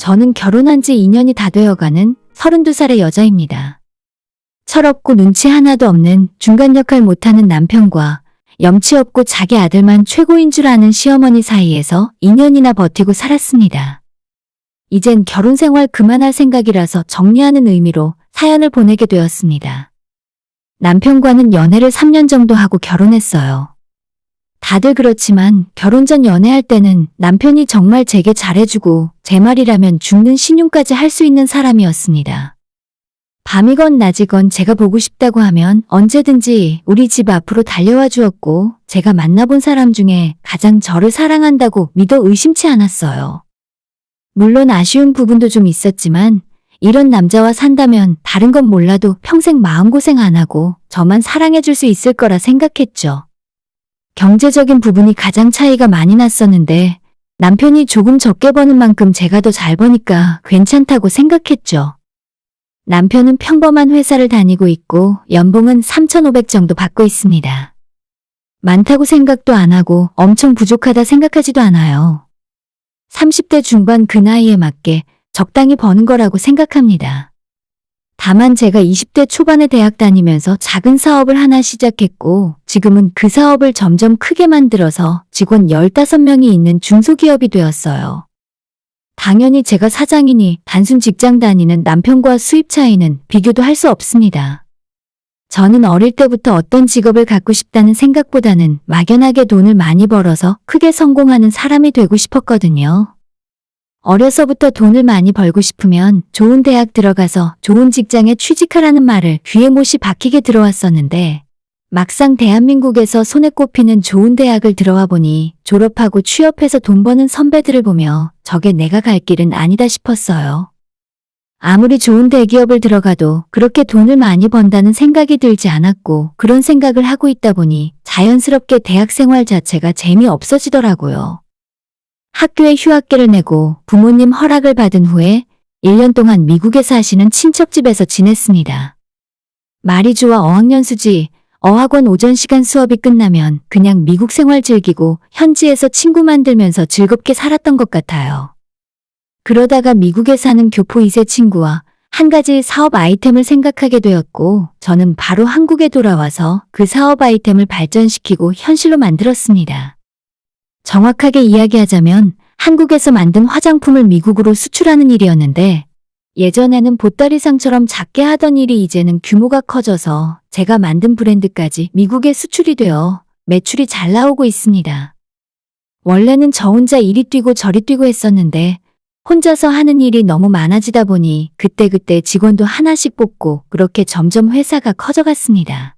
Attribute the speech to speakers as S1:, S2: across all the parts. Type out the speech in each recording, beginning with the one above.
S1: 저는 결혼한 지 2년이 다 되어가는 32살의 여자입니다. 철없고 눈치 하나도 없는 중간 역할 못하는 남편과 염치 없고 자기 아들만 최고인 줄 아는 시어머니 사이에서 2년이나 버티고 살았습니다. 이젠 결혼 생활 그만할 생각이라서 정리하는 의미로 사연을 보내게 되었습니다. 남편과는 연애를 3년 정도 하고 결혼했어요. 다들 그렇지만 결혼 전 연애할 때는 남편이 정말 제게 잘해주고 제 말이라면 죽는 신용까지 할 수 있는 사람이었습니다. 밤이건 낮이건 제가 보고 싶다고 하면 언제든지 우리 집 앞으로 달려와 주었고 제가 만나본 사람 중에 가장 저를 사랑한다고 믿어 의심치 않았어요. 물론 아쉬운 부분도 좀 있었지만 이런 남자와 산다면 다른 건 몰라도 평생 마음고생 안 하고 저만 사랑해줄 수 있을 거라 생각했죠. 경제적인 부분이 가장 차이가 많이 났었는데 남편이 조금 적게 버는 만큼 제가 더 잘 버니까 괜찮다고 생각했죠. 남편은 평범한 회사를 다니고 있고 연봉은 3,500 정도 받고 있습니다. 많다고 생각도 안 하고 엄청 부족하다 생각하지도 않아요. 30대 중반 그 나이에 맞게 적당히 버는 거라고 생각합니다. 다만 제가 20대 초반에 대학 다니면서 작은 사업을 하나 시작했고 지금은 그 사업을 점점 크게 만들어서 직원 15명이 있는 중소기업이 되었어요. 당연히 제가 사장이니 단순 직장 다니는 남편과 수입 차이는 비교도 할 수 없습니다. 저는 어릴 때부터 어떤 직업을 갖고 싶다는 생각보다는 막연하게 돈을 많이 벌어서 크게 성공하는 사람이 되고 싶었거든요. 어려서부터 돈을 많이 벌고 싶으면 좋은 대학 들어가서 좋은 직장에 취직하라는 말을 귀에 못이 박히게 들어왔었는데 막상 대한민국에서 손에 꼽히는 좋은 대학을 들어와 보니 졸업하고 취업해서 돈 버는 선배들을 보며 저게 내가 갈 길은 아니다 싶었어요. 아무리 좋은 대기업을 들어가도 그렇게 돈을 많이 번다는 생각이 들지 않았고 그런 생각을 하고 있다 보니 자연스럽게 대학 생활 자체가 재미없어지더라고요. 학교에 휴학계를 내고 부모님 허락을 받은 후에 1년 동안 미국에 사시는 친척집에서 지냈습니다. 말이 좋아 어학연수지, 어학원 오전 시간 수업이 끝나면 그냥 미국 생활 즐기고 현지에서 친구 만들면서 즐겁게 살았던 것 같아요. 그러다가 미국에 사는 교포 2세 친구와 한 가지 사업 아이템을 생각하게 되었고 저는 바로 한국에 돌아와서 그 사업 아이템을 발전시키고 현실로 만들었습니다. 정확하게 이야기하자면 한국에서 만든 화장품을 미국으로 수출하는 일이었는데 예전에는 보따리상처럼 작게 하던 일이 이제는 규모가 커져서 제가 만든 브랜드까지 미국에 수출이 되어 매출이 잘 나오고 있습니다. 원래는 저 혼자 이리 뛰고 저리 뛰고 했었는데 혼자서 하는 일이 너무 많아지다 보니 그때그때 직원도 하나씩 뽑고 그렇게 점점 회사가 커져갔습니다.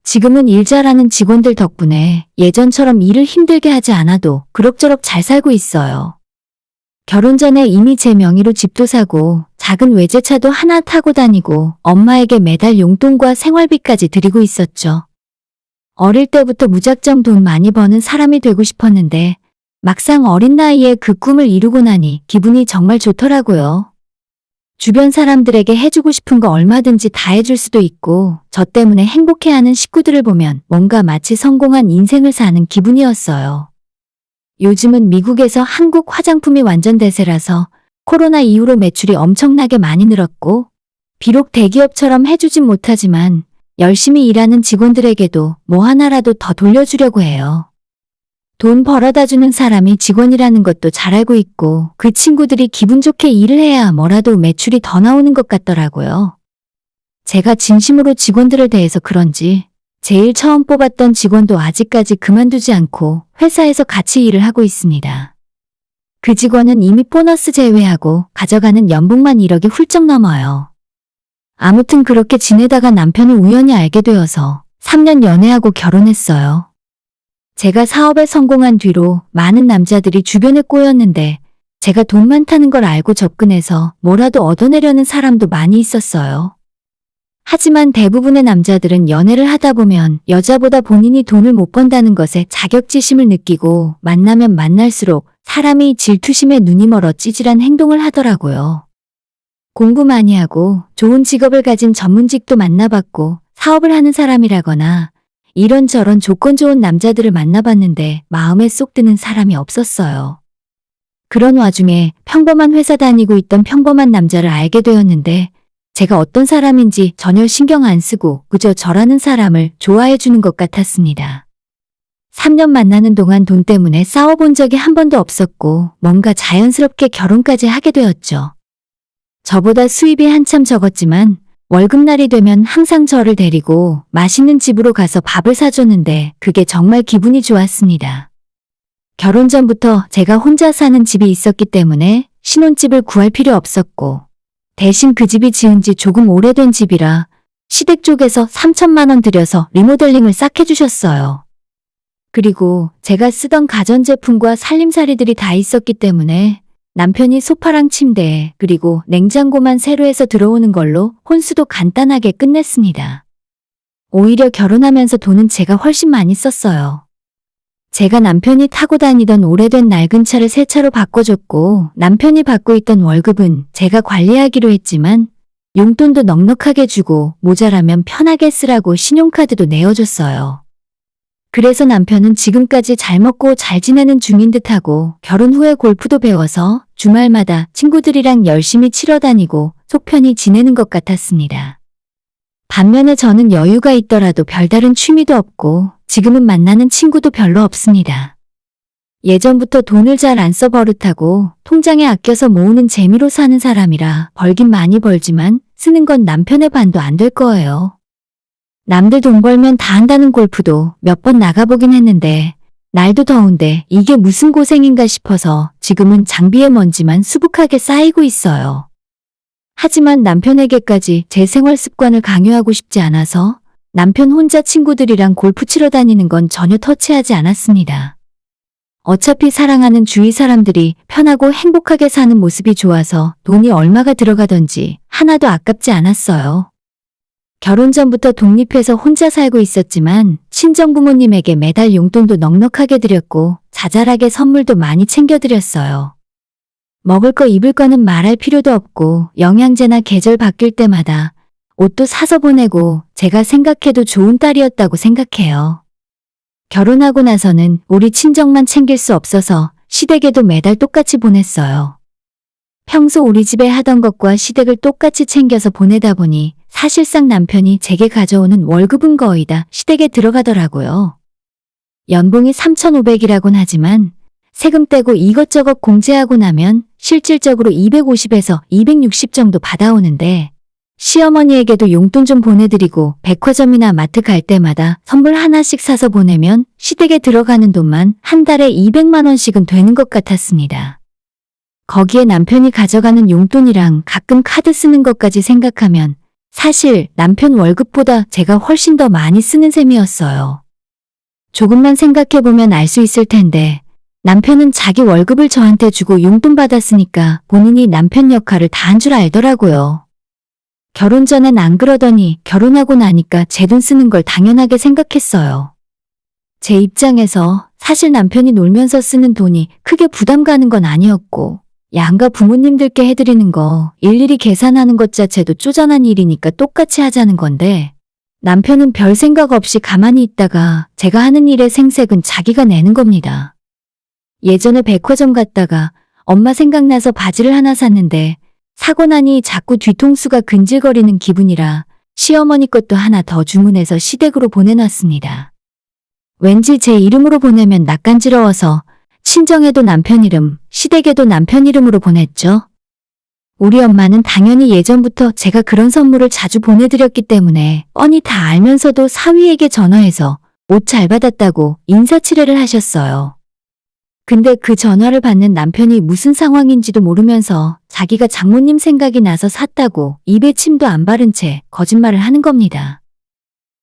S1: 지금은 일 잘하는 직원들 덕분에 예전처럼 일을 힘들게 하지 않아도 그럭저럭 잘 살고 있어요. 결혼 전에 이미 제 명의로 집도 사고 작은 외제차도 하나 타고 다니고 엄마에게 매달 용돈과 생활비까지 드리고 있었죠. 어릴 때부터 무작정 돈 많이 버는 사람이 되고 싶었는데 막상 어린 나이에 그 꿈을 이루고 나니 기분이 정말 좋더라고요. 주변 사람들에게 해주고 싶은 거 얼마든지 다 해줄 수도 있고 저 때문에 행복해하는 식구들을 보면 뭔가 마치 성공한 인생을 사는 기분이었어요. 요즘은 미국에서 한국 화장품이 완전 대세라서 코로나 이후로 매출이 엄청나게 많이 늘었고 비록 대기업처럼 해주진 못하지만 열심히 일하는 직원들에게도 뭐 하나라도 더 돌려주려고 해요. 돈 벌어다 주는 사람이 직원이라는 것도 잘 알고 있고 그 친구들이 기분 좋게 일을 해야 뭐라도 매출이 더 나오는 것 같더라고요. 제가 진심으로 직원들을 대해서 그런지 제일 처음 뽑았던 직원도 아직까지 그만두지 않고 회사에서 같이 일을 하고 있습니다. 그 직원은 이미 보너스 제외하고 가져가는 연봉만 1억이 훌쩍 넘어요. 아무튼 그렇게 지내다가 남편을 우연히 알게 되어서 3년 연애하고 결혼했어요. 제가 사업에 성공한 뒤로 많은 남자들이 주변에 꼬였는데 제가 돈 많다는 걸 알고 접근해서 뭐라도 얻어내려는 사람도 많이 있었어요. 하지만 대부분의 남자들은 연애를 하다 보면 여자보다 본인이 돈을 못 번다는 것에 자격지심을 느끼고 만나면 만날수록 사람이 질투심에 눈이 멀어 찌질한 행동을 하더라고요. 공부 많이 하고 좋은 직업을 가진 전문직도 만나봤고 사업을 하는 사람이라거나 이런저런 조건 좋은 남자들을 만나봤는데 마음에 쏙 드는 사람이 없었어요. 그런 와중에 평범한 회사 다니고 있던 평범한 남자를 알게 되었는데 제가 어떤 사람인지 전혀 신경 안 쓰고 그저 저라는 사람을 좋아해 주는 것 같았습니다. 3년 만나는 동안 돈 때문에 싸워본 적이 한 번도 없었고 뭔가 자연스럽게 결혼까지 하게 되었죠. 저보다 수입이 한참 적었지만 월급날이 되면 항상 저를 데리고 맛있는 집으로 가서 밥을 사줬는데 그게 정말 기분이 좋았습니다. 결혼 전부터 제가 혼자 사는 집이 있었기 때문에 신혼집을 구할 필요 없었고 대신 그 집이 지은 지 조금 오래된 집이라 시댁 쪽에서 3천만 원 들여서 리모델링을 싹 해주셨어요. 그리고 제가 쓰던 가전제품과 살림살이들이 다 있었기 때문에 남편이 소파랑 침대 그리고 냉장고만 새로 해서 들어오는 걸로 혼수도 간단하게 끝냈습니다. 오히려 결혼하면서 돈은 제가 훨씬 많이 썼어요. 제가 남편이 타고 다니던 오래된 낡은 차를 새 차로 바꿔줬고 남편이 받고 있던 월급은 제가 관리하기로 했지만 용돈도 넉넉하게 주고 모자라면 편하게 쓰라고 신용카드도 내어줬어요. 그래서 남편은 지금까지 잘 먹고 잘 지내는 중인 듯하고 결혼 후에 골프도 배워서 주말마다 친구들이랑 열심히 치러 다니고 속 편히 지내는 것 같았습니다. 반면에 저는 여유가 있더라도 별다른 취미도 없고 지금은 만나는 친구도 별로 없습니다. 예전부터 돈을 잘 안 써 버릇하고 통장에 아껴서 모으는 재미로 사는 사람이라 벌긴 많이 벌지만 쓰는 건 남편의 반도 안 될 거예요. 남들 돈 벌면 다 한다는 골프도 몇 번 나가보긴 했는데 날도 더운데 이게 무슨 고생인가 싶어서 지금은 장비의 먼지만 수북하게 쌓이고 있어요. 하지만 남편에게까지 제 생활 습관을 강요하고 싶지 않아서 남편 혼자 친구들이랑 골프 치러 다니는 건 전혀 터치하지 않았습니다. 어차피 사랑하는 주위 사람들이 편하고 행복하게 사는 모습이 좋아서 돈이 얼마가 들어가던지 하나도 아깝지 않았어요. 결혼 전부터 독립해서 혼자 살고 있었지만 친정부모님에게 매달 용돈도 넉넉하게 드렸고 자잘하게 선물도 많이 챙겨드렸어요. 먹을 거 입을 거는 말할 필요도 없고 영양제나 계절 바뀔 때마다 옷도 사서 보내고 제가 생각해도 좋은 딸이었다고 생각해요. 결혼하고 나서는 우리 친정만 챙길 수 없어서 시댁에도 매달 똑같이 보냈어요. 평소 우리 집에 하던 것과 시댁을 똑같이 챙겨서 보내다 보니 사실상 남편이 제게 가져오는 월급은 거의 다 시댁에 들어가더라고요. 연봉이 3,500이라곤 하지만 세금 떼고 이것저것 공제하고 나면 실질적으로 250에서 260 정도 받아오는데 시어머니에게도 용돈 좀 보내드리고 백화점이나 마트 갈 때마다 선물 하나씩 사서 보내면 시댁에 들어가는 돈만 한 달에 200만 원씩은 되는 것 같았습니다. 거기에 남편이 가져가는 용돈이랑 가끔 카드 쓰는 것까지 생각하면 사실 남편 월급보다 제가 훨씬 더 많이 쓰는 셈이었어요. 조금만 생각해보면 알 수 있을 텐데 남편은 자기 월급을 저한테 주고 용돈 받았으니까 본인이 남편 역할을 다 한 줄 알더라고요. 결혼 전엔 안 그러더니 결혼하고 나니까 제 돈 쓰는 걸 당연하게 생각했어요. 제 입장에서 사실 남편이 놀면서 쓰는 돈이 크게 부담 가는 건 아니었고 양가 부모님들께 해드리는 거 일일이 계산하는 것 자체도 쪼잔한 일이니까 똑같이 하자는 건데 남편은 별 생각 없이 가만히 있다가 제가 하는 일의 생색은 자기가 내는 겁니다. 예전에 백화점 갔다가 엄마 생각나서 바지를 하나 샀는데 사고 나니 자꾸 뒤통수가 근질거리는 기분이라 시어머니 것도 하나 더 주문해서 시댁으로 보내놨습니다. 왠지 제 이름으로 보내면 낯간지러워서 친정에도 남편 이름, 시댁에도 남편 이름으로 보냈죠. 우리 엄마는 당연히 예전부터 제가 그런 선물을 자주 보내드렸기 때문에 뻔히 다 알면서도 사위에게 전화해서 옷 잘 받았다고 인사치레를 하셨어요. 근데 그 전화를 받는 남편이 무슨 상황인지도 모르면서 자기가 장모님 생각이 나서 샀다고 입에 침도 안 바른 채 거짓말을 하는 겁니다.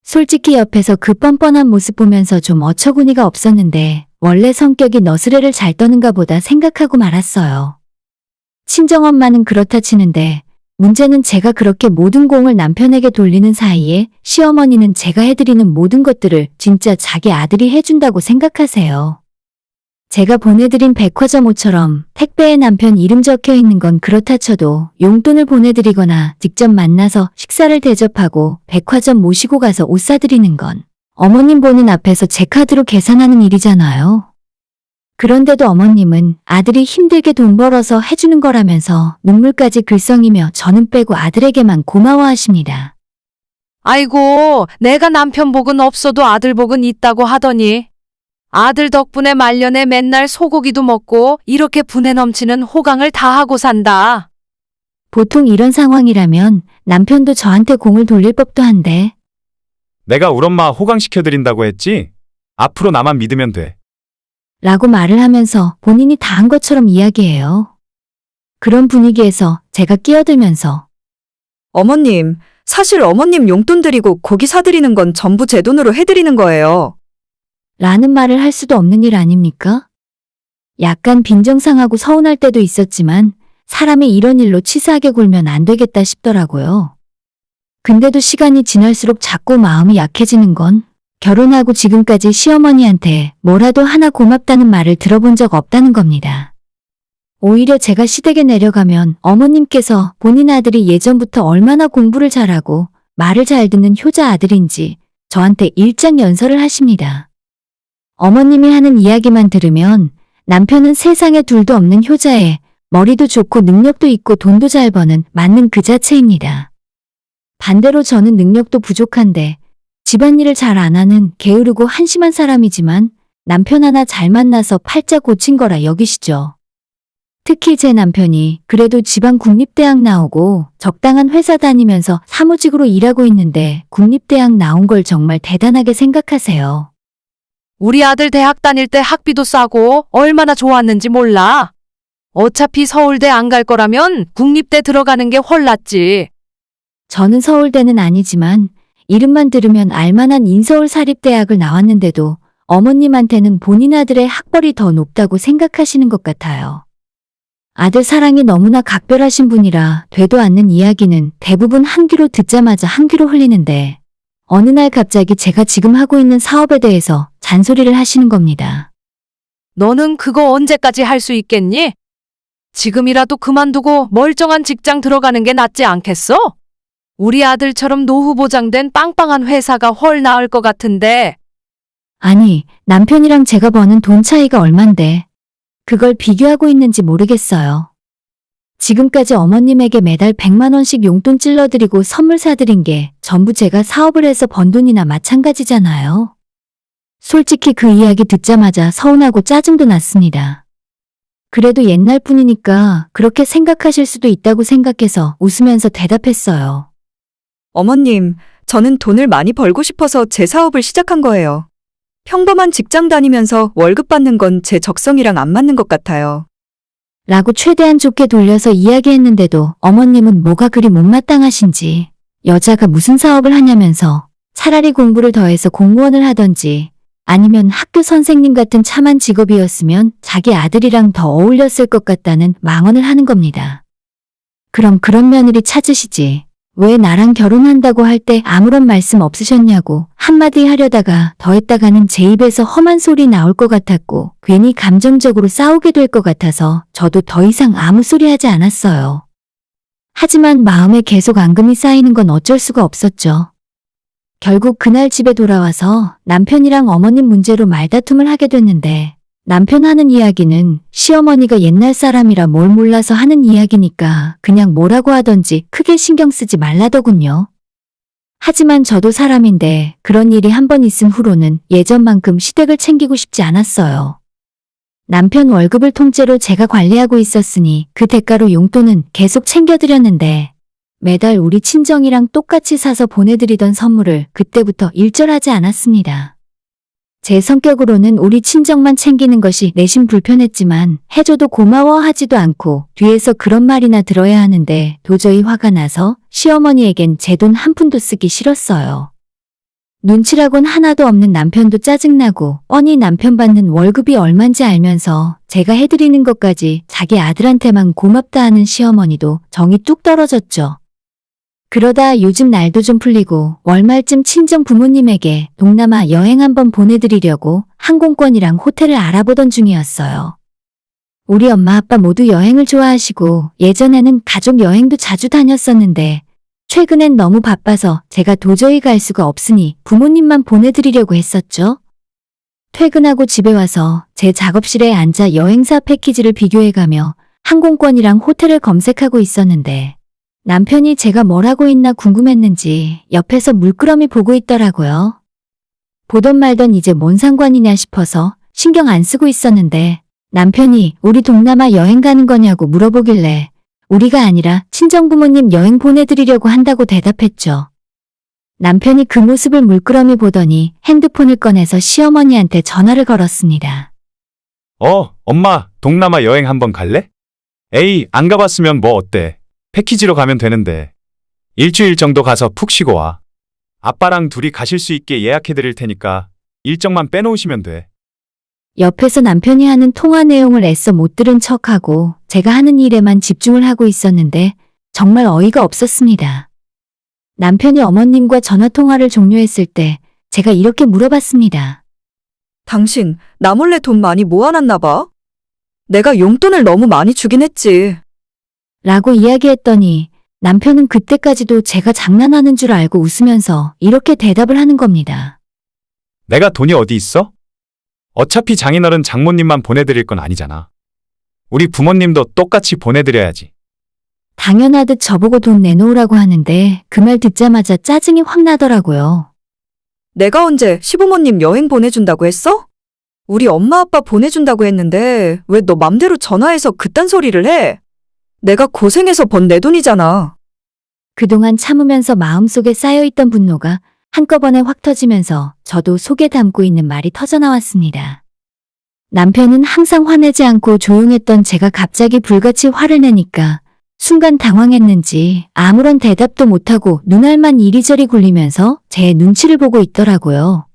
S1: 솔직히 옆에서 그 뻔뻔한 모습 보면서 좀 어처구니가 없었는데 원래 성격이 너스레를 잘 떠는가 보다 생각하고 말았어요. 친정엄마는 그렇다 치는데 문제는 제가 그렇게 모든 공을 남편에게 돌리는 사이에 시어머니는 제가 해드리는 모든 것들을 진짜 자기 아들이 해준다고 생각하세요. 제가 보내드린 백화점 옷처럼 택배에 남편 이름 적혀 있는 건 그렇다 쳐도 용돈을 보내드리거나 직접 만나서 식사를 대접하고 백화점 모시고 가서 옷 사드리는 건 어머님 보는 앞에서 제 카드로 계산하는 일이잖아요. 그런데도 어머님은 아들이 힘들게 돈 벌어서 해주는 거라면서 눈물까지 글썽이며 저는 빼고 아들에게만 고마워하십니다.
S2: 아이고, 내가 남편 복은 없어도 아들 복은 있다고 하더니 아들 덕분에 말년에 맨날 소고기도 먹고 이렇게 분에 넘치는 호강을 다 하고 산다.
S1: 보통 이런 상황이라면 남편도 저한테 공을 돌릴 법도 한데
S3: 내가 울 엄마 호강시켜드린다고 했지? 앞으로 나만 믿으면 돼.
S1: 라고 말을 하면서 본인이 다 한 것처럼 이야기해요. 그런 분위기에서 제가 끼어들면서
S4: 어머님, 사실 어머님 용돈 드리고 고기 사드리는 건 전부 제 돈으로 해드리는 거예요.
S1: 라는 말을 할 수도 없는 일 아닙니까? 약간 빈정상하고 서운할 때도 있었지만 사람이 이런 일로 치사하게 굴면 안 되겠다 싶더라고요. 근데도 시간이 지날수록 자꾸 마음이 약해지는 건 결혼하고 지금까지 시어머니한테 뭐라도 하나 고맙다는 말을 들어본 적 없다는 겁니다. 오히려 제가 시댁에 내려가면 어머님께서 본인 아들이 예전부터 얼마나 공부를 잘하고 말을 잘 듣는 효자 아들인지 저한테 일장연설을 하십니다. 어머님이 하는 이야기만 들으면 남편은 세상에 둘도 없는 효자에 머리도 좋고 능력도 있고 돈도 잘 버는 맞는 그 자체입니다. 반대로 저는 능력도 부족한데 집안일을 잘 안 하는 게으르고 한심한 사람이지만 남편 하나 잘 만나서 팔자 고친 거라 여기시죠. 특히 제 남편이 그래도 지방 국립대학 나오고 적당한 회사 다니면서 사무직으로 일하고 있는데 국립대학 나온 걸 정말 대단하게 생각하세요.
S2: 우리 아들 대학 다닐 때 학비도 싸고 얼마나 좋았는지 몰라. 어차피 서울대 안 갈 거라면 국립대 들어가는 게 훨 낫지.
S1: 저는 서울대는 아니지만 이름만 들으면 알만한 인서울 사립대학을 나왔는데도 어머님한테는 본인 아들의 학벌이 더 높다고 생각하시는 것 같아요. 아들 사랑이 너무나 각별하신 분이라 되도 않는 이야기는 대부분 한 귀로 듣자마자 한 귀로 흘리는데 어느 날 갑자기 제가 지금 하고 있는 사업에 대해서 잔소리를 하시는 겁니다.
S2: 너는 그거 언제까지 할 수 있겠니? 지금이라도 그만두고 멀쩡한 직장 들어가는 게 낫지 않겠어? 우리 아들처럼 노후 보장된 빵빵한 회사가 훨 나을 것 같은데.
S1: 아니, 남편이랑 제가 버는 돈 차이가 얼만데 그걸 비교하고 있는지 모르겠어요. 지금까지 어머님에게 매달 100만 원씩 용돈 찔러드리고 선물 사드린 게 전부 제가 사업을 해서 번 돈이나 마찬가지잖아요. 솔직히 그 이야기 듣자마자 서운하고 짜증도 났습니다. 그래도 옛날 뿐이니까 그렇게 생각하실 수도 있다고 생각해서 웃으면서 대답했어요.
S4: 어머님, 저는 돈을 많이 벌고 싶어서 제 사업을 시작한 거예요. 평범한 직장 다니면서 월급 받는 건 제 적성이랑 안 맞는 것 같아요.
S1: 라고 최대한 좋게 돌려서 이야기했는데도 어머님은 뭐가 그리 못마땅하신지 여자가 무슨 사업을 하냐면서 차라리 공부를 더해서 공무원을 하던지 아니면 학교 선생님 같은 참한 직업이었으면 자기 아들이랑 더 어울렸을 것 같다는 망언을 하는 겁니다. 그럼 그런 며느리 찾으시지. 왜 나랑 결혼한다고 할 때 아무런 말씀 없으셨냐고 한마디 하려다가 더했다가는 제 입에서 험한 소리 나올 것 같았고 괜히 감정적으로 싸우게 될 것 같아서 저도 더 이상 아무 소리 하지 않았어요. 하지만 마음에 계속 앙금이 쌓이는 건 어쩔 수가 없었죠. 결국 그날 집에 돌아와서 남편이랑 어머님 문제로 말다툼을 하게 됐는데 남편 하는 이야기는 시어머니가 옛날 사람이라 뭘 몰라서 하는 이야기니까 그냥 뭐라고 하던지 크게 신경 쓰지 말라더군요. 하지만 저도 사람인데 그런 일이 한 번 있은 후로는 예전만큼 시댁을 챙기고 싶지 않았어요. 남편 월급을 통째로 제가 관리하고 있었으니 그 대가로 용돈은 계속 챙겨드렸는데 매달 우리 친정이랑 똑같이 사서 보내드리던 선물을 그때부터 일절하지 않았습니다. 제 성격으로는 우리 친정만 챙기는 것이 내심 불편했지만 해줘도 고마워하지도 않고 뒤에서 그런 말이나 들어야 하는데 도저히 화가 나서 시어머니에겐 제 돈 한 푼도 쓰기 싫었어요. 눈치라곤 하나도 없는 남편도 짜증나고 뻔히 남편 받는 월급이 얼만지 알면서 제가 해드리는 것까지 자기 아들한테만 고맙다 하는 시어머니도 정이 뚝 떨어졌죠. 그러다 요즘 날도 좀 풀리고 월말쯤 친정 부모님에게 동남아 여행 한번 보내드리려고 항공권이랑 호텔을 알아보던 중이었어요. 우리 엄마 아빠 모두 여행을 좋아하시고 예전에는 가족 여행도 자주 다녔었는데 최근엔 너무 바빠서 제가 도저히 갈 수가 없으니 부모님만 보내드리려고 했었죠. 퇴근하고 집에 와서 제 작업실에 앉아 여행사 패키지를 비교해가며 항공권이랑 호텔을 검색하고 있었는데 남편이 제가 뭘 하고 있나 궁금했는지 옆에서 물끄러미 보고 있더라고요. 보던 말던 이제 뭔 상관이냐 싶어서 신경 안 쓰고 있었는데 남편이 우리 동남아 여행 가는 거냐고 물어보길래 우리가 아니라 친정부모님 여행 보내드리려고 한다고 대답했죠. 남편이 그 모습을 물끄러미 보더니 핸드폰을 꺼내서 시어머니한테 전화를 걸었습니다.
S3: 엄마, 동남아 여행 한번 갈래? 에이, 안 가봤으면 뭐 어때? 패키지로 가면 되는데. 일주일 정도 가서 푹 쉬고 와. 아빠랑 둘이 가실 수 있게 예약해 드릴 테니까 일정만 빼놓으시면 돼.
S1: 옆에서 남편이 하는 통화 내용을 애써 못 들은 척하고 제가 하는 일에만 집중을 하고 있었는데 정말 어이가 없었습니다. 남편이 어머님과 전화통화를 종료했을 때 제가 이렇게 물어봤습니다.
S4: 당신 나 몰래 돈 많이 모아놨나 봐? 내가 용돈을 너무 많이 주긴 했지.
S1: 라고 이야기했더니 남편은 그때까지도 제가 장난하는 줄 알고 웃으면서 이렇게 대답을 하는 겁니다.
S3: 내가 돈이 어디 있어? 어차피 장인어른 장모님만 보내드릴 건 아니잖아. 우리 부모님도 똑같이 보내드려야지.
S1: 당연하듯 저보고 돈 내놓으라고 하는데 그 말 듣자마자 짜증이 확 나더라고요.
S4: 내가 언제 시부모님 여행 보내준다고 했어? 우리 엄마 아빠 보내준다고 했는데 왜 너 맘대로 전화해서 그딴 소리를 해? 내가 고생해서 번 내 돈이잖아.
S1: 그동안 참으면서 마음속에 쌓여있던 분노가 한꺼번에 확 터지면서 저도 속에 담고 있는 말이 터져나왔습니다. 남편은 항상 화내지 않고 조용했던 제가 갑자기 불같이 화를 내니까 순간 당황했는지 아무런 대답도 못하고 눈알만 이리저리 굴리면서 제 눈치를 보고 있더라고요.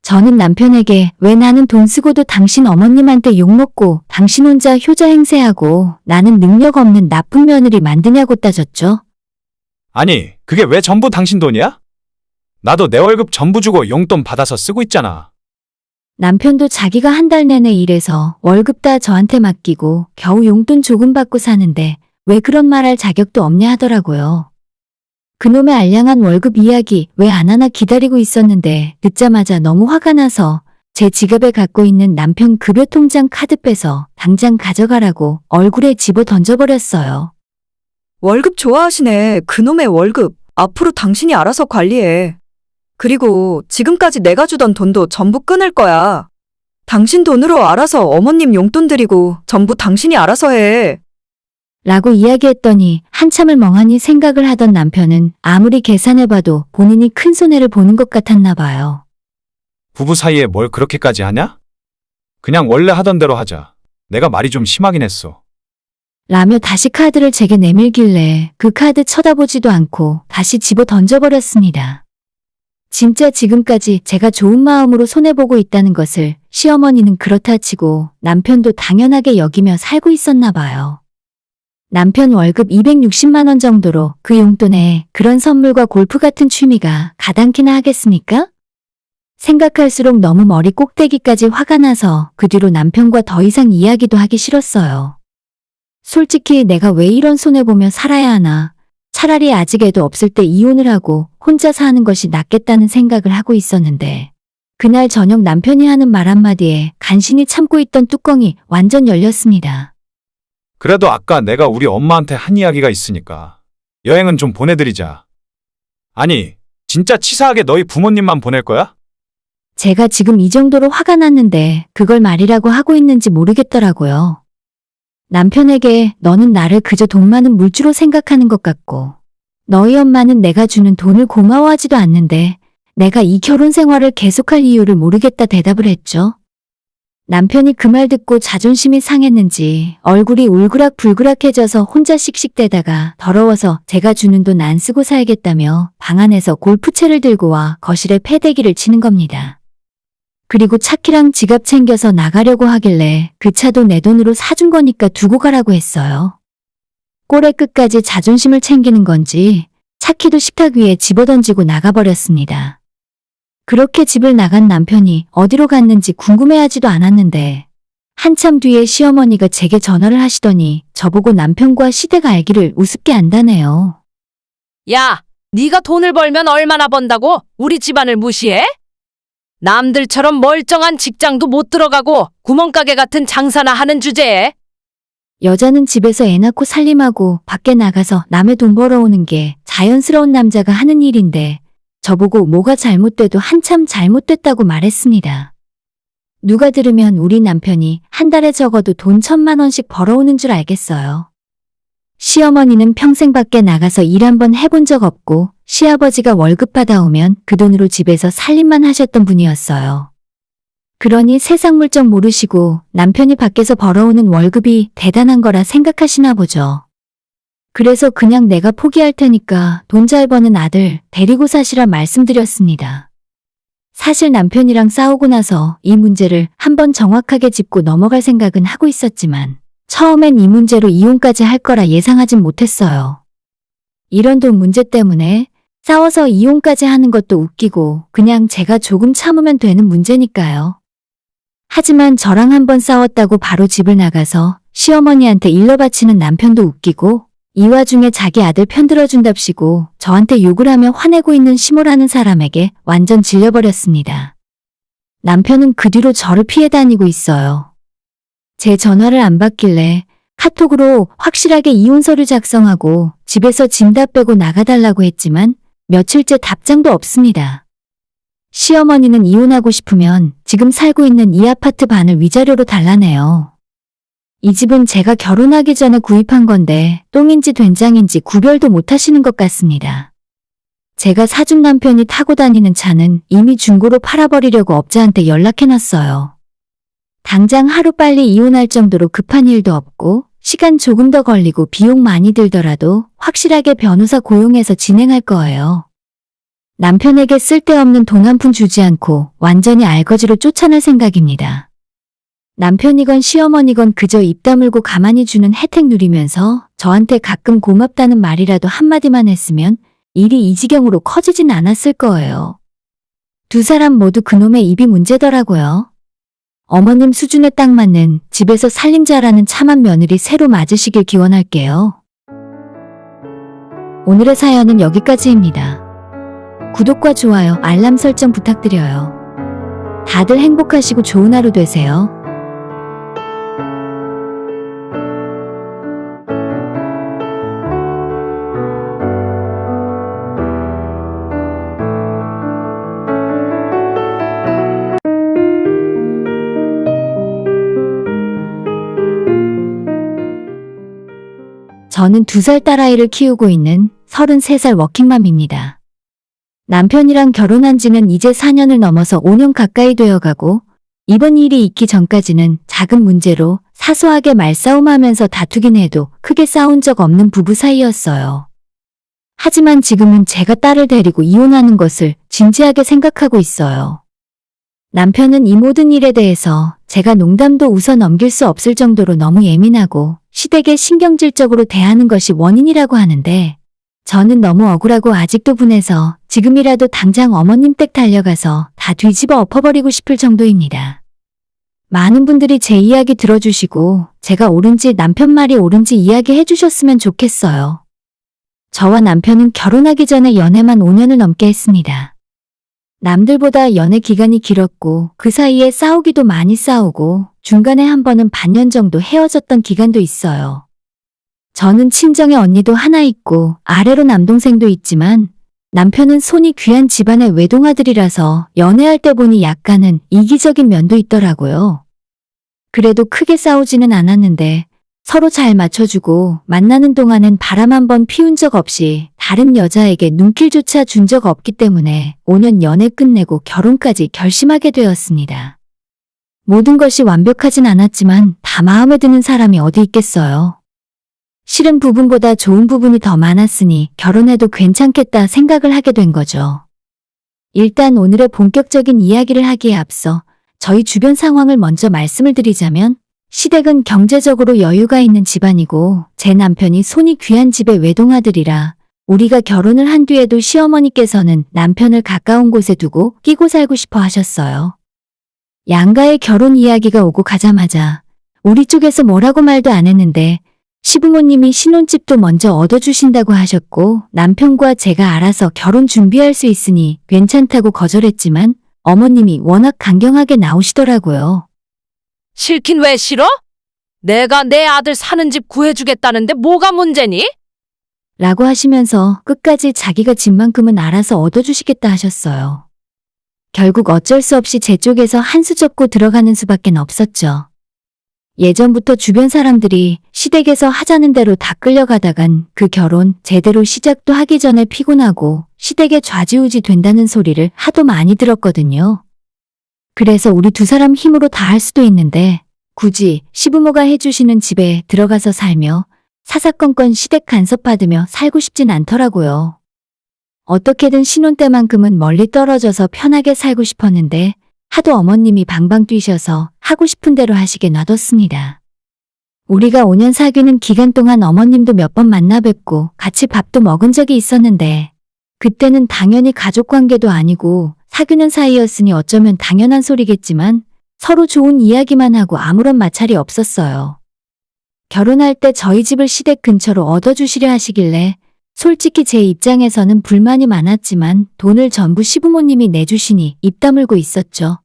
S1: 저는 남편에게 왜 나는 돈 쓰고도 당신 어머님한테 욕먹고 당신 혼자 효자 행세하고 나는 능력 없는 나쁜 며느리 만드냐고 따졌죠.
S3: 아니, 그게 왜 전부 당신 돈이야? 나도 내 월급 전부 주고 용돈 받아서 쓰고 있잖아.
S1: 남편도 자기가 한 달 내내 일해서 월급 다 저한테 맡기고 겨우 용돈 조금 받고 사는데 왜 그런 말할 자격도 없냐 하더라고요. 그놈의 알량한 월급 이야기 왜 안 하나 기다리고 있었는데 듣자마자 너무 화가 나서 제 지갑에 갖고 있는 남편 급여 통장 카드 빼서 당장 가져가라고 얼굴에 집어 던져버렸어요.
S4: 월급 좋아하시네. 그놈의 월급. 앞으로 당신이 알아서 관리해. 그리고 지금까지 내가 주던 돈도 전부 끊을 거야. 당신 돈으로 알아서 어머님 용돈 드리고 전부 당신이 알아서 해.
S1: 라고 이야기했더니 한참을 멍하니 생각을 하던 남편은 아무리 계산해봐도 본인이 큰 손해를 보는 것 같았나 봐요.
S3: 부부 사이에 뭘 그렇게까지 하냐? 그냥 원래 하던 대로 하자. 내가 말이 좀 심하긴 했어.
S1: 라며 다시 카드를 제게 내밀길래 그 카드 쳐다보지도 않고 다시 집어 던져버렸습니다. 진짜 지금까지 제가 좋은 마음으로 손해보고 있다는 것을 시어머니는 그렇다 치고 남편도 당연하게 여기며 살고 있었나 봐요. 남편 월급 260만 원 정도로 그 용돈에 그런 선물과 골프 같은 취미가 가당키나 하겠습니까? 생각할수록 너무 머리 꼭대기까지 화가 나서 그 뒤로 남편과 더 이상 이야기도 하기 싫었어요. 솔직히 내가 왜 이런 손해보며 살아야 하나, 차라리 아직 애도 없을 때 이혼을 하고 혼자 사는 것이 낫겠다는 생각을 하고 있었는데 그날 저녁 남편이 하는 말 한마디에 간신히 참고 있던 뚜껑이 완전 열렸습니다.
S3: 그래도 아까 내가 우리 엄마한테 한 이야기가 있으니까 여행은 좀 보내드리자. 아니, 진짜 치사하게 너희 부모님만 보낼 거야?
S1: 제가 지금 이 정도로 화가 났는데 그걸 말이라고 하고 있는지 모르겠더라고요. 남편에게 너는 나를 그저 돈 많은 물주로 생각하는 것 같고 너희 엄마는 내가 주는 돈을 고마워하지도 않는데 내가 이 결혼 생활을 계속할 이유를 모르겠다 대답을 했죠. 남편이 그 말 듣고 자존심이 상했는지 얼굴이 울그락불그락해져서 혼자 씩씩대다가 더러워서 제가 주는 돈 안 쓰고 살겠다며 방 안에서 골프채를 들고 와 거실에 패대기를 치는 겁니다. 그리고 차키랑 지갑 챙겨서 나가려고 하길래 그 차도 내 돈으로 사준 거니까 두고 가라고 했어요. 꼬레 끝까지 자존심을 챙기는 건지 차키도 식탁 위에 집어던지고 나가버렸습니다. 그렇게 집을 나간 남편이 어디로 갔는지 궁금해하지도 않았는데 한참 뒤에 시어머니가 제게 전화를 하시더니 저보고 남편과 시댁 알기를 우습게 안다네요.
S2: 야, 네가 돈을 벌면 얼마나 번다고 우리 집안을 무시해? 남들처럼 멀쩡한 직장도 못 들어가고 구멍가게 같은 장사나 하는 주제에.
S1: 여자는 집에서 애 낳고 살림하고 밖에 나가서 남의 돈 벌어오는 게 자연스러운 남자가 하는 일인데 저보고 뭐가 잘못돼도 한참 잘못됐다고 말했습니다. 누가 들으면 우리 남편이 한 달에 적어도 돈 1,000만 원씩 벌어오는 줄 알겠어요. 시어머니는 평생 밖에 나가서 일 한번 해본 적 없고 시아버지가 월급 받아오면 그 돈으로 집에서 살림만 하셨던 분이었어요. 그러니 세상 물정 모르시고 남편이 밖에서 벌어오는 월급이 대단한 거라 생각하시나 보죠. 그래서 그냥 내가 포기할 테니까 돈 잘 버는 아들 데리고 사시라 말씀드렸습니다. 사실 남편이랑 싸우고 나서 이 문제를 한번 정확하게 짚고 넘어갈 생각은 하고 있었지만 처음엔 이 문제로 이혼까지 할 거라 예상하진 못했어요. 이런 돈 문제 때문에 싸워서 이혼까지 하는 것도 웃기고 그냥 제가 조금 참으면 되는 문제니까요. 하지만 저랑 한번 싸웠다고 바로 집을 나가서 시어머니한테 일러 바치는 남편도 웃기고 이 와중에 자기 아들 편들어준답시고 저한테 욕을 하며 화내고 있는 시모라는 사람에게 완전 질려버렸습니다. 남편은 그 뒤로 저를 피해 다니고 있어요. 제 전화를 안 받길래 카톡으로 확실하게 이혼 서류 작성하고 집에서 짐 다 빼고 나가달라고 했지만 며칠째 답장도 없습니다. 시어머니는 이혼하고 싶으면 지금 살고 있는 이 아파트 반을 위자료로 달라네요. 이 집은 제가 결혼하기 전에 구입한 건데 똥인지 된장인지 구별도 못 하시는 것 같습니다. 제가 사준 남편이 타고 다니는 차는 이미 중고로 팔아버리려고 업자한테 연락해놨어요. 당장 하루빨리 이혼할 정도로 급한 일도 없고 시간 조금 더 걸리고 비용 많이 들더라도 확실하게 변호사 고용해서 진행할 거예요. 남편에게 쓸데없는 돈 한 푼 주지 않고 완전히 알거지로 쫓아낼 생각입니다. 남편이건 시어머니건 그저 입 다물고 가만히 주는 혜택 누리면서 저한테 가끔 고맙다는 말이라도 한마디만 했으면 일이 이 지경으로 커지진 않았을 거예요. 두 사람 모두 그놈의 입이 문제더라고요. 어머님 수준에 딱 맞는 집에서 살림 잘하는 참한 며느리 새로 맞으시길 기원할게요. 오늘의 사연은 여기까지입니다. 구독과 좋아요, 알람 설정 부탁드려요. 다들 행복하시고 좋은 하루 되세요. 저는 2살 딸아이를 키우고 있는 33살 워킹맘입니다. 남편이랑 결혼한 지는 이제 4년을 넘어서 5년 가까이 되어가고 이번 일이 있기 전까지는 작은 문제로 사소하게 말싸움하면서 다투긴 해도 크게 싸운 적 없는 부부 사이였어요. 하지만 지금은 제가 딸을 데리고 이혼하는 것을 진지하게 생각하고 있어요. 남편은 이 모든 일에 대해서 제가 농담도 웃어 넘길 수 없을 정도로 너무 예민하고 시댁에 신경질적으로 대하는 것이 원인이라고 하는데 저는 너무 억울하고 아직도 분해서 지금이라도 당장 어머님 댁 달려가서 다 뒤집어 엎어버리고 싶을 정도입니다. 많은 분들이 제 이야기 들어주시고 제가 옳은지 남편 말이 옳은지 이야기해 주셨으면 좋겠어요. 저와 남편은 결혼하기 전에 연애만 5년을 넘게 했습니다. 남들보다 연애 기간이 길었고 그 사이에 싸우기도 많이 싸우고 중간에 한 번은 반년 정도 헤어졌던 기간도 있어요. 저는 친정에 언니도 하나 있고 아래로 남동생도 있지만 남편은 손이 귀한 집안의 외동아들이라서 연애할 때 보니 약간은 이기적인 면도 있더라고요. 그래도 크게 싸우지는 않았는데 서로 잘 맞춰주고 만나는 동안엔 바람 한 번 피운 적 없이 다른 여자에게 눈길조차 준 적 없기 때문에 5년 연애 끝내고 결혼까지 결심하게 되었습니다. 모든 것이 완벽하진 않았지만 다 마음에 드는 사람이 어디 있겠어요. 싫은 부분보다 좋은 부분이 더 많았으니 결혼해도 괜찮겠다 생각을 하게 된 거죠. 일단 오늘의 본격적인 이야기를 하기에 앞서 저희 주변 상황을 먼저 말씀을 드리자면 시댁은 경제적으로 여유가 있는 집안이고 제 남편이 손이 귀한 집의 외동아들이라 우리가 결혼을 한 뒤에도 시어머니께서는 남편을 가까운 곳에 두고 끼고 살고 싶어 하셨어요. 양가의 결혼 이야기가 오고 가자마자 우리 쪽에서 뭐라고 말도 안 했는데 시부모님이 신혼집도 먼저 얻어주신다고 하셨고 남편과 제가 알아서 결혼 준비할 수 있으니 괜찮다고 거절했지만 어머님이 워낙 강경하게 나오시더라고요.
S2: 싫긴 왜 싫어? 내가 내 아들 사는 집 구해주겠다는데 뭐가 문제니?
S1: 라고 하시면서 끝까지 자기가 집만큼은 알아서 얻어주시겠다 하셨어요. 결국 어쩔 수 없이 제 쪽에서 한 수 접고 들어가는 수밖엔 없었죠. 예전부터 주변 사람들이 시댁에서 하자는 대로 다 끌려가다간 그 결혼 제대로 시작도 하기 전에 피곤하고 시댁에 좌지우지 된다는 소리를 하도 많이 들었거든요. 그래서 우리 두 사람 힘으로 다 할 수도 있는데 굳이 시부모가 해주시는 집에 들어가서 살며 사사건건 시댁 간섭받으며 살고 싶진 않더라고요. 어떻게든 신혼 때만큼은 멀리 떨어져서 편하게 살고 싶었는데 하도 어머님이 방방 뛰셔서 하고 싶은 대로 하시게 놔뒀습니다. 우리가 5년 사귀는 기간 동안 어머님도 몇 번 만나 뵙고 같이 밥도 먹은 적이 있었는데 그때는 당연히 가족관계도 아니고 사귀는 사이였으니 어쩌면 당연한 소리겠지만 서로 좋은 이야기만 하고 아무런 마찰이 없었어요. 결혼할 때 저희 집을 시댁 근처로 얻어주시려 하시길래 솔직히 제 입장에서는 불만이 많았지만 돈을 전부 시부모님이 내주시니 입 다물고 있었죠.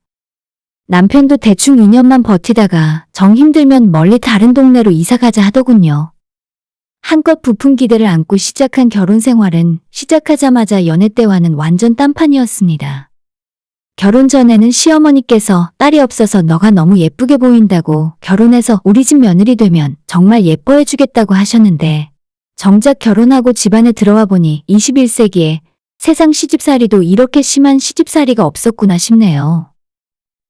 S1: 남편도 대충 2년만 버티다가 정 힘들면 멀리 다른 동네로 이사가자 하더군요. 한껏 부푼 기대를 안고 시작한 결혼 생활은 시작하자마자 연애 때와는 완전 딴판이었습니다. 결혼 전에는 시어머니께서 딸이 없어서 너가 너무 예쁘게 보인다고 결혼해서 우리 집 며느리 되면 정말 예뻐해 주겠다고 하셨는데 정작 결혼하고 집안에 들어와 보니 21세기에 세상 시집살이도 이렇게 심한 시집살이가 없었구나 싶네요.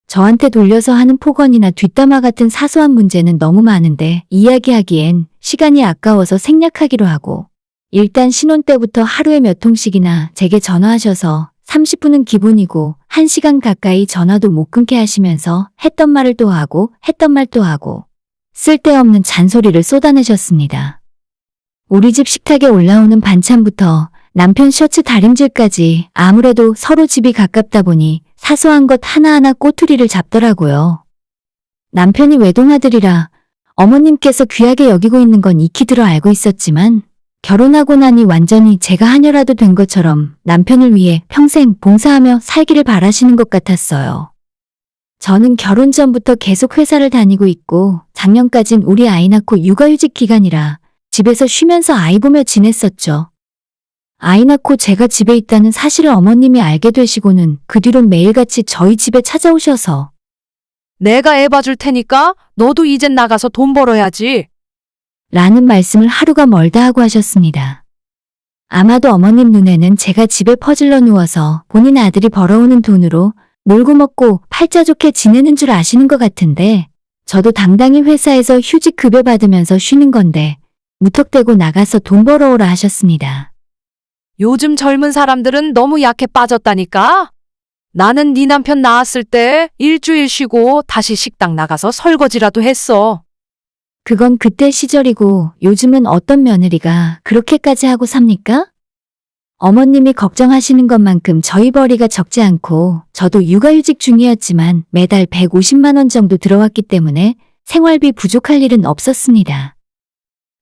S1: 저한테 돌려서 하는 폭언이나 뒷담화 같은 사소한 문제는 너무 많은데 이야기하기엔 시간이 아까워서 생략하기로 하고 일단 신혼 때부터 하루에 몇 통씩이나 제게 전화하셔서 30분은 기본이고 1시간 가까이 전화도 못 끊게 하시면서 했던 말을 또 하고 했던 말 또 하고 쓸데없는 잔소리를 쏟아내셨습니다. 우리 집 식탁에 올라오는 반찬부터 남편 셔츠 다림질까지 아무래도 서로 집이 가깝다 보니 사소한 것 하나하나 꼬투리를 잡더라고요. 남편이 외동아들이라 어머님께서 귀하게 여기고 있는 건 익히 들어 알고 있었지만 결혼하고 나니 완전히 제가 하녀라도 된 것처럼 남편을 위해 평생 봉사하며 살기를 바라시는 것 같았어요. 저는 결혼 전부터 계속 회사를 다니고 있고 작년까진 우리 아이 낳고 육아휴직 기간이라 집에서 쉬면서 아이 보며 지냈었죠. 아이 낳고 제가 집에 있다는 사실을 어머님이 알게 되시고는 그 뒤론 매일같이 저희 집에 찾아오셔서
S2: 내가 애 봐줄 테니까 너도 이젠 나가서 돈 벌어야지.
S1: 라는 말씀을 하루가 멀다 하고 하셨습니다. 아마도 어머님 눈에는 제가 집에 퍼질러 누워서 본인 아들이 벌어오는 돈으로 놀고 먹고 팔자 좋게 지내는 줄 아시는 것 같은데 저도 당당히 회사에서 휴직 급여 받으면서 쉬는 건데 무턱대고 나가서 돈 벌어오라 하셨습니다.
S2: 요즘 젊은 사람들은 너무 약해 빠졌다니까. 나는 네 남편 낳았을 때 일주일 쉬고 다시 식당 나가서 설거지라도 했어.
S1: 그건 그때 시절이고 요즘은 어떤 며느리가 그렇게까지 하고 삽니까? 어머님이 걱정하시는 것만큼 저희 벌이가 적지 않고 저도 육아휴직 중이었지만 매달 150만 원 정도 들어왔기 때문에 생활비 부족할 일은 없었습니다.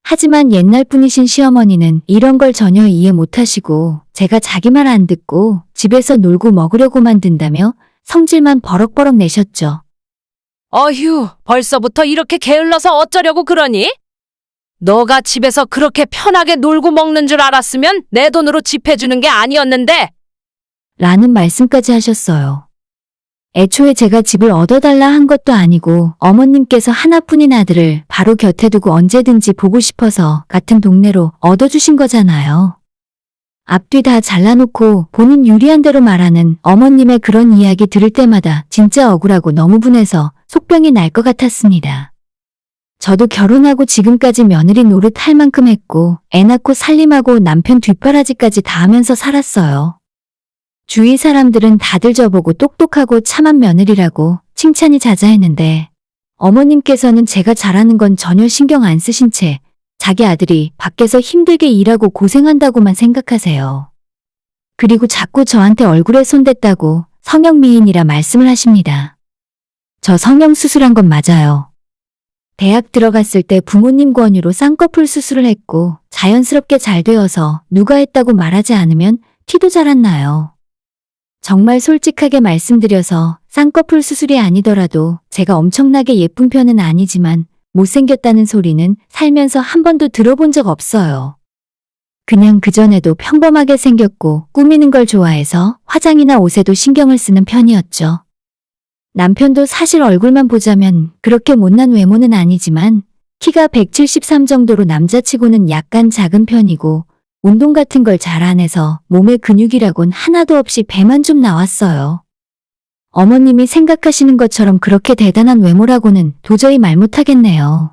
S1: 하지만 옛날 분이신 시어머니는 이런 걸 전혀 이해 못하시고 제가 자기 말 안 듣고 집에서 놀고 먹으려고만 든다며 성질만 버럭버럭 내셨죠.
S2: 어휴, 벌써부터 이렇게 게을러서 어쩌려고 그러니? 너가 집에서 그렇게 편하게 놀고 먹는 줄 알았으면 내 돈으로 집 해주는 게 아니었는데.
S1: 라는 말씀까지 하셨어요. 애초에 제가 집을 얻어달라 한 것도 아니고 어머님께서 하나뿐인 아들을 바로 곁에 두고 언제든지 보고 싶어서 같은 동네로 얻어주신 거잖아요. 앞뒤 다 잘라놓고 본인 유리한 대로 말하는 어머님의 그런 이야기 들을 때마다 진짜 억울하고 너무 분해서 속병이 날 것 같았습니다. 저도 결혼하고 지금까지 며느리 노릇 할 만큼 했고 애 낳고 살림하고 남편 뒷바라지까지 다 하면서 살았어요. 주위 사람들은 다들 저보고 똑똑하고 참한 며느리라고 칭찬이 자자했는데 어머님께서는 제가 잘하는 건 전혀 신경 안 쓰신 채 자기 아들이 밖에서 힘들게 일하고 고생한다고만 생각하세요. 그리고 자꾸 저한테 얼굴에 손댔다고 성형미인이라 말씀을 하십니다. 저 성형수술한 건 맞아요. 대학 들어갔을 때 부모님 권유로 쌍꺼풀 수술을 했고 자연스럽게 잘 되어서 누가 했다고 말하지 않으면 티도 잘 안 나요. 정말 솔직하게 말씀드려서 쌍꺼풀 수술이 아니더라도 제가 엄청나게 예쁜 편은 아니지만 못생겼다는 소리는 살면서 한 번도 들어본 적 없어요. 그냥 그전에도 평범하게 생겼고 꾸미는 걸 좋아해서 화장이나 옷에도 신경을 쓰는 편이었죠. 남편도 사실 얼굴만 보자면 그렇게 못난 외모는 아니지만 키가 173 정도로 남자치고는 약간 작은 편이고 운동 같은 걸 잘 안 해서 몸에 근육이라곤 하나도 없이 배만 좀 나왔어요. 어머님이 생각하시는 것처럼 그렇게 대단한 외모라고는 도저히 말 못하겠네요.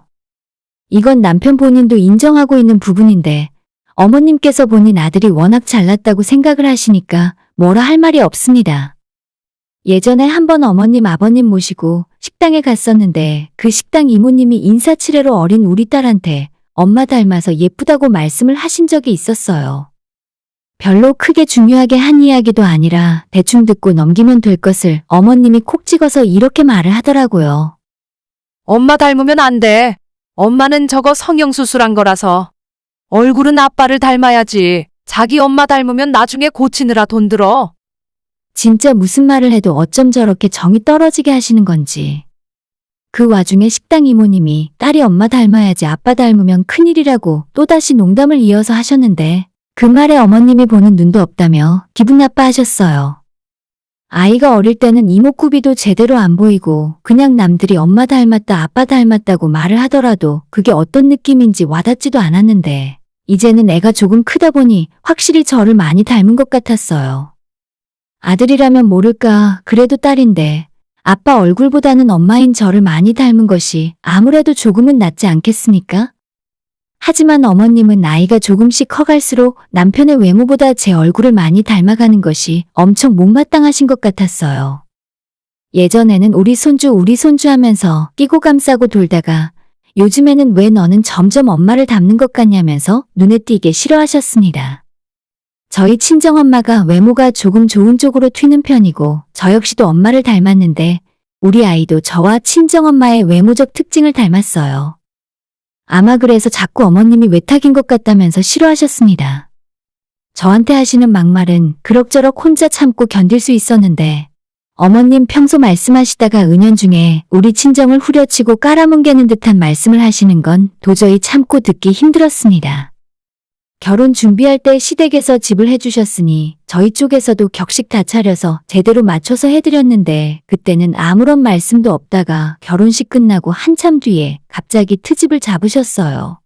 S1: 이건 남편 본인도 인정하고 있는 부분인데 어머님께서 본인 아들이 워낙 잘났다고 생각을 하시니까 뭐라 할 말이 없습니다. 예전에 한번 어머님 아버님 모시고 식당에 갔었는데 그 식당 이모님이 인사치레로 어린 우리 딸한테 엄마 닮아서 예쁘다고 말씀을 하신 적이 있었어요. 별로 크게 중요하게 한 이야기도 아니라 대충 듣고 넘기면 될 것을 어머님이 콕 찍어서 이렇게 말을 하더라고요.
S2: 엄마 닮으면 안 돼. 엄마는 저거 성형수술한 거라서. 얼굴은 아빠를 닮아야지. 자기 엄마 닮으면 나중에 고치느라 돈 들어.
S1: 진짜 무슨 말을 해도 어쩜 저렇게 정이 떨어지게 하시는 건지. 그 와중에 식당 이모님이 딸이 엄마 닮아야지 아빠 닮으면 큰일이라고 또다시 농담을 이어서 하셨는데 그 말에 어머님이 보는 눈도 없다며 기분 나빠하셨어요. 아이가 어릴 때는 이목구비도 제대로 안 보이고 그냥 남들이 엄마 닮았다 아빠 닮았다고 말을 하더라도 그게 어떤 느낌인지 와닿지도 않았는데 이제는 애가 조금 크다 보니 확실히 저를 많이 닮은 것 같았어요. 아들이라면 모를까 그래도 딸인데 아빠 얼굴보다는 엄마인 저를 많이 닮은 것이 아무래도 조금은 낫지 않겠습니까? 하지만 어머님은 나이가 조금씩 커갈수록 남편의 외모보다 제 얼굴을 많이 닮아가는 것이 엄청 못마땅하신 것 같았어요. 예전에는 우리 손주 하면서 끼고 감싸고 돌다가 요즘에는 왜 너는 점점 엄마를 닮는 것 같냐면서 눈에 띄게 싫어하셨습니다. 저희 친정엄마가 외모가 조금 좋은 쪽으로 튀는 편이고 저 역시도 엄마를 닮았는데 우리 아이도 저와 친정엄마의 외모적 특징을 닮았어요. 아마 그래서 자꾸 어머님이 외탁인 것 같다면서 싫어하셨습니다. 저한테 하시는 막말은 그럭저럭 혼자 참고 견딜 수 있었는데 어머님 평소 말씀하시다가 은연중에 우리 친정을 후려치고 깔아뭉개는 듯한 말씀을 하시는 건 도저히 참고 듣기 힘들었습니다. 결혼 준비할 때 시댁에서 집을 해주셨으니 저희 쪽에서도 격식 다 차려서 제대로 맞춰서 해드렸는데 그때는 아무런 말씀도 없다가 결혼식 끝나고 한참 뒤에 갑자기 트집을 잡으셨어요.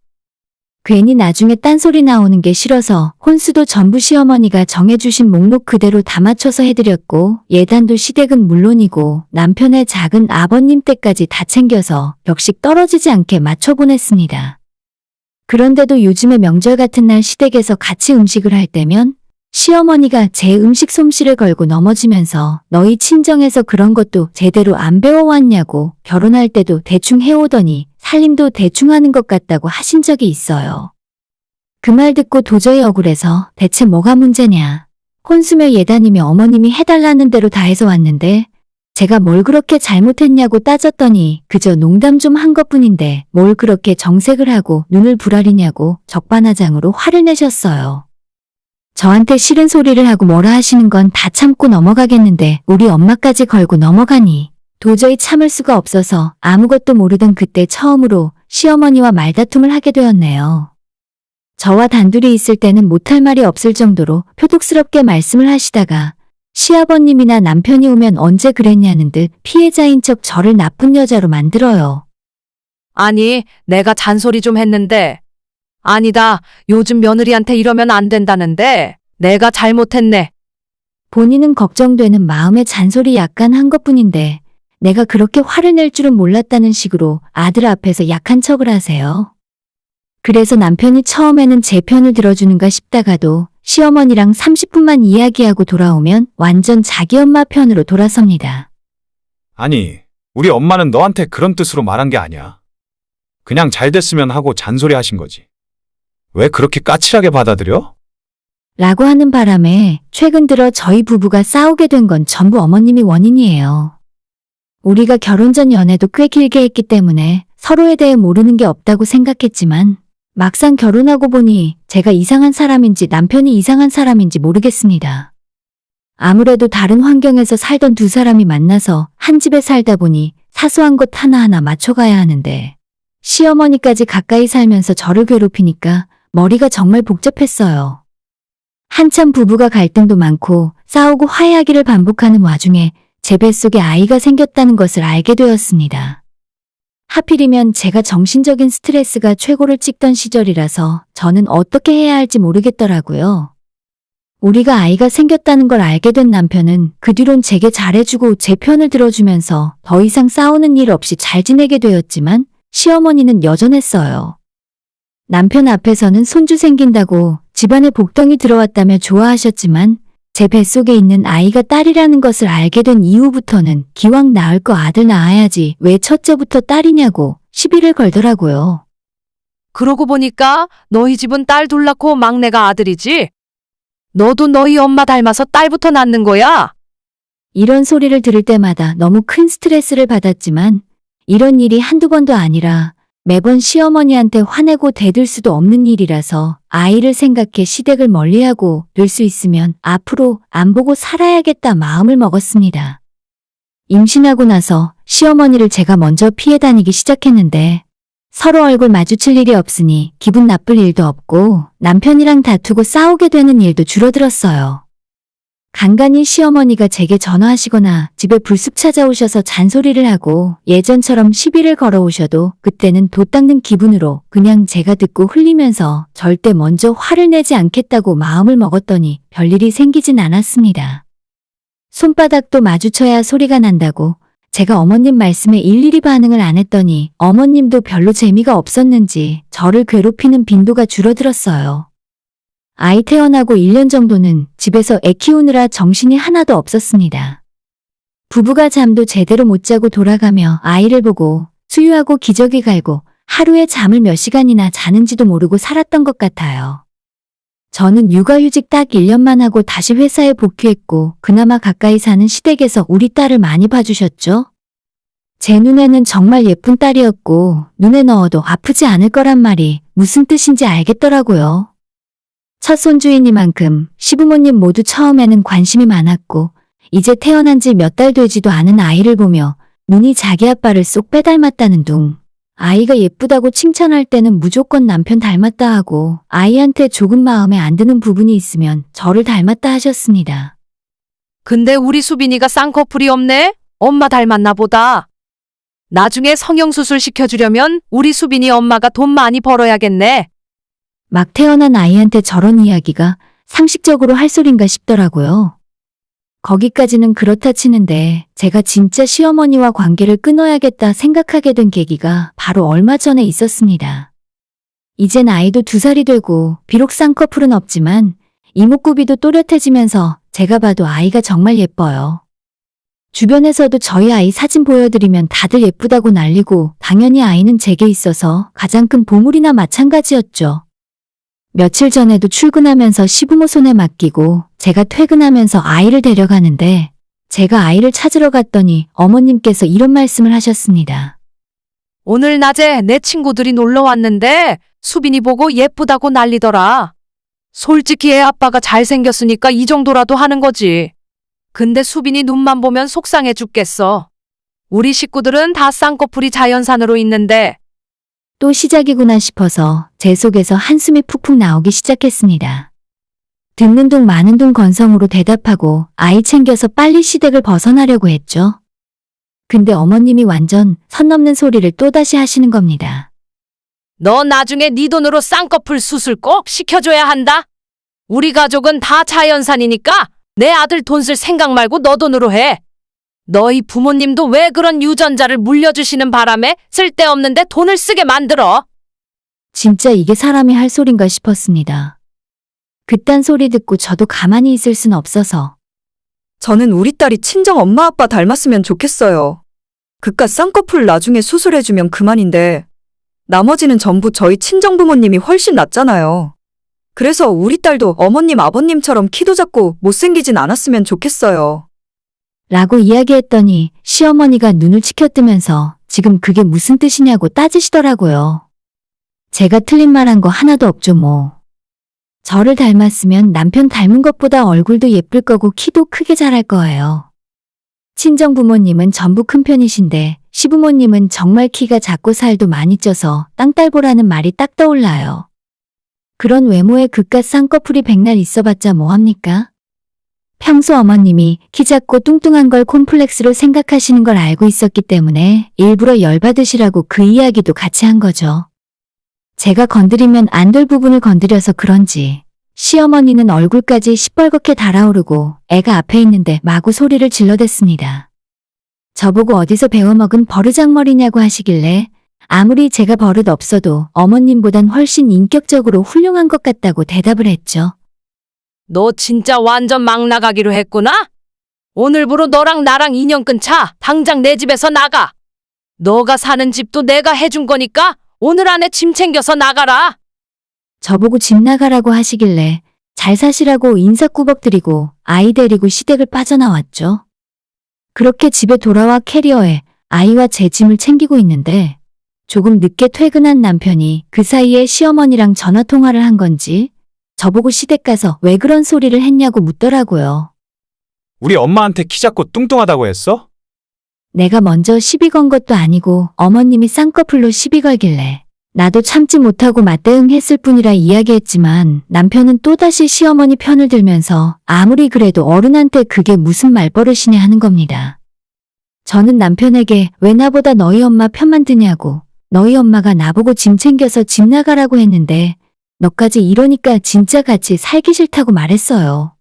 S1: 괜히 나중에 딴소리 나오는 게 싫어서 혼수도 전부 시어머니가 정해주신 목록 그대로 다 맞춰서 해드렸고 예단도 시댁은 물론이고 남편의 작은 아버님 댁까지 다 챙겨서 격식 떨어지지 않게 맞춰보냈습니다. 그런데도 요즘에 명절 같은 날 시댁에서 같이 음식을 할 때면 시어머니가 제 음식 솜씨를 걸고 넘어지면서 너희 친정에서 그런 것도 제대로 안 배워왔냐고 결혼할 때도 대충 해오더니 살림도 대충 하는 것 같다고 하신 적이 있어요. 그 말 듣고 도저히 억울해서 대체 뭐가 문제냐. 혼수며 예단이며 어머님이 해달라는 대로 다 해서 왔는데 제가 뭘 그렇게 잘못했냐고 따졌더니 그저 농담 좀 한 것뿐인데 뭘 그렇게 정색을 하고 눈을 부라리냐고 적반하장으로 화를 내셨어요. 저한테 싫은 소리를 하고 뭐라 하시는 건 다 참고 넘어가겠는데 우리 엄마까지 걸고 넘어가니 도저히 참을 수가 없어서 아무것도 모르던 그때 처음으로 시어머니와 말다툼을 하게 되었네요. 저와 단둘이 있을 때는 못할 말이 없을 정도로 표독스럽게 말씀을 하시다가 시아버님이나 남편이 오면 언제 그랬냐는 듯 피해자인 척 저를 나쁜 여자로 만들어요.
S2: 아니, 내가 잔소리 좀 했는데. 아니다, 요즘 며느리한테 이러면 안 된다는데. 내가 잘못했네.
S1: 본인은 걱정되는 마음에 잔소리 약간 한 것뿐인데 내가 그렇게 화를 낼 줄은 몰랐다는 식으로 아들 앞에서 약한 척을 하세요. 그래서 남편이 처음에는 제 편을 들어주는가 싶다가도 시어머니랑 30분만 이야기하고 돌아오면 완전 자기 엄마 편으로 돌아섭니다.
S3: 아니, 우리 엄마는 너한테 그런 뜻으로 말한 게 아니야. 그냥 잘 됐으면 하고 잔소리 하신 거지. 왜 그렇게 까칠하게 받아들여?
S1: 라고 하는 바람에 최근 들어 저희 부부가 싸우게 된 건 전부 어머님이 원인이에요. 우리가 결혼 전 연애도 꽤 길게 했기 때문에 서로에 대해 모르는 게 없다고 생각했지만 막상 결혼하고 보니 제가 이상한 사람인지 남편이 이상한 사람인지 모르겠습니다. 아무래도 다른 환경에서 살던 두 사람이 만나서 한 집에 살다 보니 사소한 것 하나하나 맞춰가야 하는데 시어머니까지 가까이 살면서 저를 괴롭히니까 머리가 정말 복잡했어요. 한참 부부가 갈등도 많고 싸우고 화해하기를 반복하는 와중에 제 뱃속에 아이가 생겼다는 것을 알게 되었습니다. 하필이면 제가 정신적인 스트레스가 최고를 찍던 시절이라서 저는 어떻게 해야 할지 모르겠더라고요. 우리가 아이가 생겼다는 걸 알게 된 남편은 그 뒤론 제게 잘해주고 제 편을 들어주면서 더 이상 싸우는 일 없이 잘 지내게 되었지만 시어머니는 여전했어요. 남편 앞에서는 손주 생긴다고 집안에 복덩이 들어왔다며 좋아하셨지만 제 뱃속에 있는 아이가 딸이라는 것을 알게 된 이후부터는 기왕 낳을 거 아들 낳아야지 왜 첫째부터 딸이냐고 시비를 걸더라고요.
S2: 그러고 보니까 너희 집은 딸 둘 낳고 막내가 아들이지? 너도 너희 엄마 닮아서 딸부터 낳는 거야?
S1: 이런 소리를 들을 때마다 너무 큰 스트레스를 받았지만 이런 일이 한두 번도 아니라 매번 시어머니한테 화내고 대들 수도 없는 일이라서 아이를 생각해 시댁을 멀리하고 될 수 있으면 앞으로 안 보고 살아야겠다 마음을 먹었습니다. 임신하고 나서 시어머니를 제가 먼저 피해 다니기 시작했는데 서로 얼굴 마주칠 일이 없으니 기분 나쁠 일도 없고 남편이랑 다투고 싸우게 되는 일도 줄어들었어요. 간간히 시어머니가 제게 전화하시거나 집에 불쑥 찾아오셔서 잔소리를 하고 예전처럼 시비를 걸어오셔도 그때는 도 닦는 기분으로 그냥 제가 듣고 흘리면서 절대 먼저 화를 내지 않겠다고 마음을 먹었더니 별일이 생기진 않았습니다. 손바닥도 마주쳐야 소리가 난다고 제가 어머님 말씀에 일일이 반응을 안 했더니 어머님도 별로 재미가 없었는지 저를 괴롭히는 빈도가 줄어들었어요. 아이 태어나고 1년 정도는 집에서 애 키우느라 정신이 하나도 없었습니다. 부부가 잠도 제대로 못 자고 돌아가며 아이를 보고 수유하고 기저귀 갈고 하루에 잠을 몇 시간이나 자는지도 모르고 살았던 것 같아요. 저는 육아휴직 딱 1년만 하고 다시 회사에 복귀했고 그나마 가까이 사는 시댁에서 우리 딸을 많이 봐주셨죠. 제 눈에는 정말 예쁜 딸이었고 눈에 넣어도 아프지 않을 거란 말이 무슨 뜻인지 알겠더라고요. 첫 손주이니만큼 시부모님 모두 처음에는 관심이 많았고 이제 태어난 지 몇 달 되지도 않은 아이를 보며 눈이 자기 아빠를 쏙 빼닮았다는 둥. 아이가 예쁘다고 칭찬할 때는 무조건 남편 닮았다 하고 아이한테 조금 마음에 안 드는 부분이 있으면 저를 닮았다 하셨습니다.
S2: 근데 우리 수빈이가 쌍꺼풀이 없네? 엄마 닮았나 보다. 나중에 성형수술 시켜주려면 우리 수빈이 엄마가 돈 많이 벌어야겠네.
S1: 막 태어난 아이한테 저런 이야기가 상식적으로 할 소린가 싶더라고요. 거기까지는 그렇다 치는데 제가 진짜 시어머니와 관계를 끊어야겠다 생각하게 된 계기가 바로 얼마 전에 있었습니다. 이젠 아이도 2살이 되고 비록 쌍꺼풀은 없지만 이목구비도 또렷해지면서 제가 봐도 아이가 정말 예뻐요. 주변에서도 저희 아이 사진 보여드리면 다들 예쁘다고 난리고 당연히 아이는 제게 있어서 가장 큰 보물이나 마찬가지였죠. 며칠 전에도 출근하면서 시부모 손에 맡기고 제가 퇴근하면서 아이를 데려가는데 제가 아이를 찾으러 갔더니 어머님께서 이런 말씀을 하셨습니다.
S2: 오늘 낮에 내 친구들이 놀러 왔는데 수빈이 보고 예쁘다고 난리더라. 솔직히 애 아빠가 잘생겼으니까 이 정도라도 하는 거지. 근데 수빈이 눈만 보면 속상해 죽겠어. 우리 식구들은 다 쌍꺼풀이 자연산으로 있는데
S1: 또 시작이구나 싶어서 제 속에서 한숨이 푹푹 나오기 시작했습니다. 듣는 둥 마는 둥 건성으로 대답하고 아이 챙겨서 빨리 시댁을 벗어나려고 했죠. 근데 어머님이 완전 선 넘는 소리를 또다시 하시는 겁니다.
S2: 너 나중에 네 돈으로 쌍꺼풀 수술 꼭 시켜줘야 한다. 우리 가족은 다 자연산이니까 내 아들 돈 쓸 생각 말고 너 돈으로 해. 너희 부모님도 왜 그런 유전자를 물려주시는 바람에 쓸데없는데 돈을 쓰게 만들어?
S1: 진짜 이게 사람이 할 소린가 싶었습니다. 그딴 소리 듣고 저도 가만히 있을 순 없어서
S4: 저는 우리 딸이 친정 엄마 아빠 닮았으면 좋겠어요. 그깟 쌍꺼풀 나중에 수술해주면 그만인데 나머지는 전부 저희 친정 부모님이 훨씬 낫잖아요. 그래서 우리 딸도 어머님 아버님처럼 키도 작고 못생기진 않았으면 좋겠어요.
S1: 라고 이야기했더니 시어머니가 눈을 치켜뜨면서 지금 그게 무슨 뜻이냐고 따지시더라고요. 제가 틀린 말 한 거 하나도 없죠 뭐. 저를 닮았으면 남편 닮은 것보다 얼굴도 예쁠 거고 키도 크게 자랄 거예요. 친정 부모님은 전부 큰 편이신데 시부모님은 정말 키가 작고 살도 많이 쪄서 땅딸보라는 말이 딱 떠올라요. 그런 외모에 그깟 쌍꺼풀이 백날 있어봤자 뭐합니까? 평소 어머님이 키 작고 뚱뚱한 걸 콤플렉스로 생각하시는 걸 알고 있었기 때문에 일부러 열받으시라고 그 이야기도 같이 한 거죠. 제가 건드리면 안 될 부분을 건드려서 그런지 시어머니는 얼굴까지 시뻘겋게 달아오르고 애가 앞에 있는데 마구 소리를 질러댔습니다. 저보고 어디서 배워먹은 버르장머리냐고 하시길래 아무리 제가 버릇 없어도 어머님보단 훨씬 인격적으로 훌륭한 것 같다고 대답을 했죠.
S2: 너 진짜 완전 막 나가기로 했구나? 오늘부로 너랑 나랑 인연 끊자. 당장 내 집에서 나가. 너가 사는 집도 내가 해준 거니까 오늘 안에 짐 챙겨서 나가라.
S1: 저보고 집 나가라고 하시길래 잘 사시라고 인사꾸벅 드리고 아이 데리고 시댁을 빠져나왔죠. 그렇게 집에 돌아와 캐리어에 아이와 제 짐을 챙기고 있는데 조금 늦게 퇴근한 남편이 그 사이에 시어머니랑 전화통화를 한 건지 저보고 시댁 가서 왜 그런 소리를 했냐고 묻더라고요.
S3: 우리 엄마한테 키 작고 뚱뚱하다고 했어?
S1: 내가 먼저 시비 건 것도 아니고 어머님이 쌍꺼풀로 시비 걸길래 나도 참지 못하고 맞대응했을 뿐이라 이야기했지만 남편은 또다시 시어머니 편을 들면서 아무리 그래도 어른한테 그게 무슨 말버릇이냐 하는 겁니다. 저는 남편에게 왜 나보다 너희 엄마 편만 드냐고 너희 엄마가 나보고 짐 챙겨서 집 나가라고 했는데 너까지 이러니까 진짜 같이 살기 싫다고 말했어요.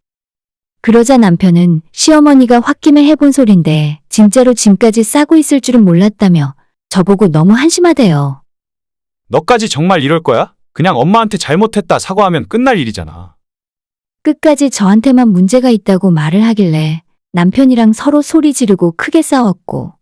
S1: 그러자 남편은 시어머니가 홧김에 해본 소린데 진짜로 짐까지 싸고 있을 줄은 몰랐다며 저보고 너무 한심하대요.
S3: 너까지 정말 이럴 거야? 그냥 엄마한테 잘못했다 사과하면 끝날 일이잖아.
S1: 끝까지 저한테만 문제가 있다고 말을 하길래 남편이랑 서로 소리 지르고 크게 싸웠고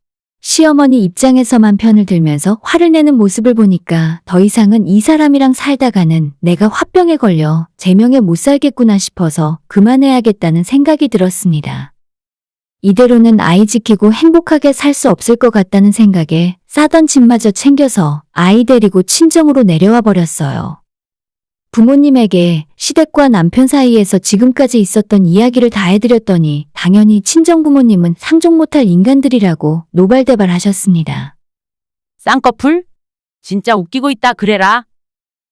S1: 시어머니 입장에서만 편을 들면서 화를 내는 모습을 보니까 더 이상은 이 사람이랑 살다가는 내가 화병에 걸려 제명에 못 살겠구나 싶어서 그만해야겠다는 생각이 들었습니다. 이대로는 아이 지키고 행복하게 살 수 없을 것 같다는 생각에 싸던 짐마저 챙겨서 아이 데리고 친정으로 내려와 버렸어요. 부모님에게 시댁과 남편 사이에서 지금까지 있었던 이야기를 다 해드렸더니 당연히 친정부모님은 상종 못할 인간들이라고 노발대발하셨습니다.
S5: 쌍꺼풀? 진짜 웃기고 있다 그래라.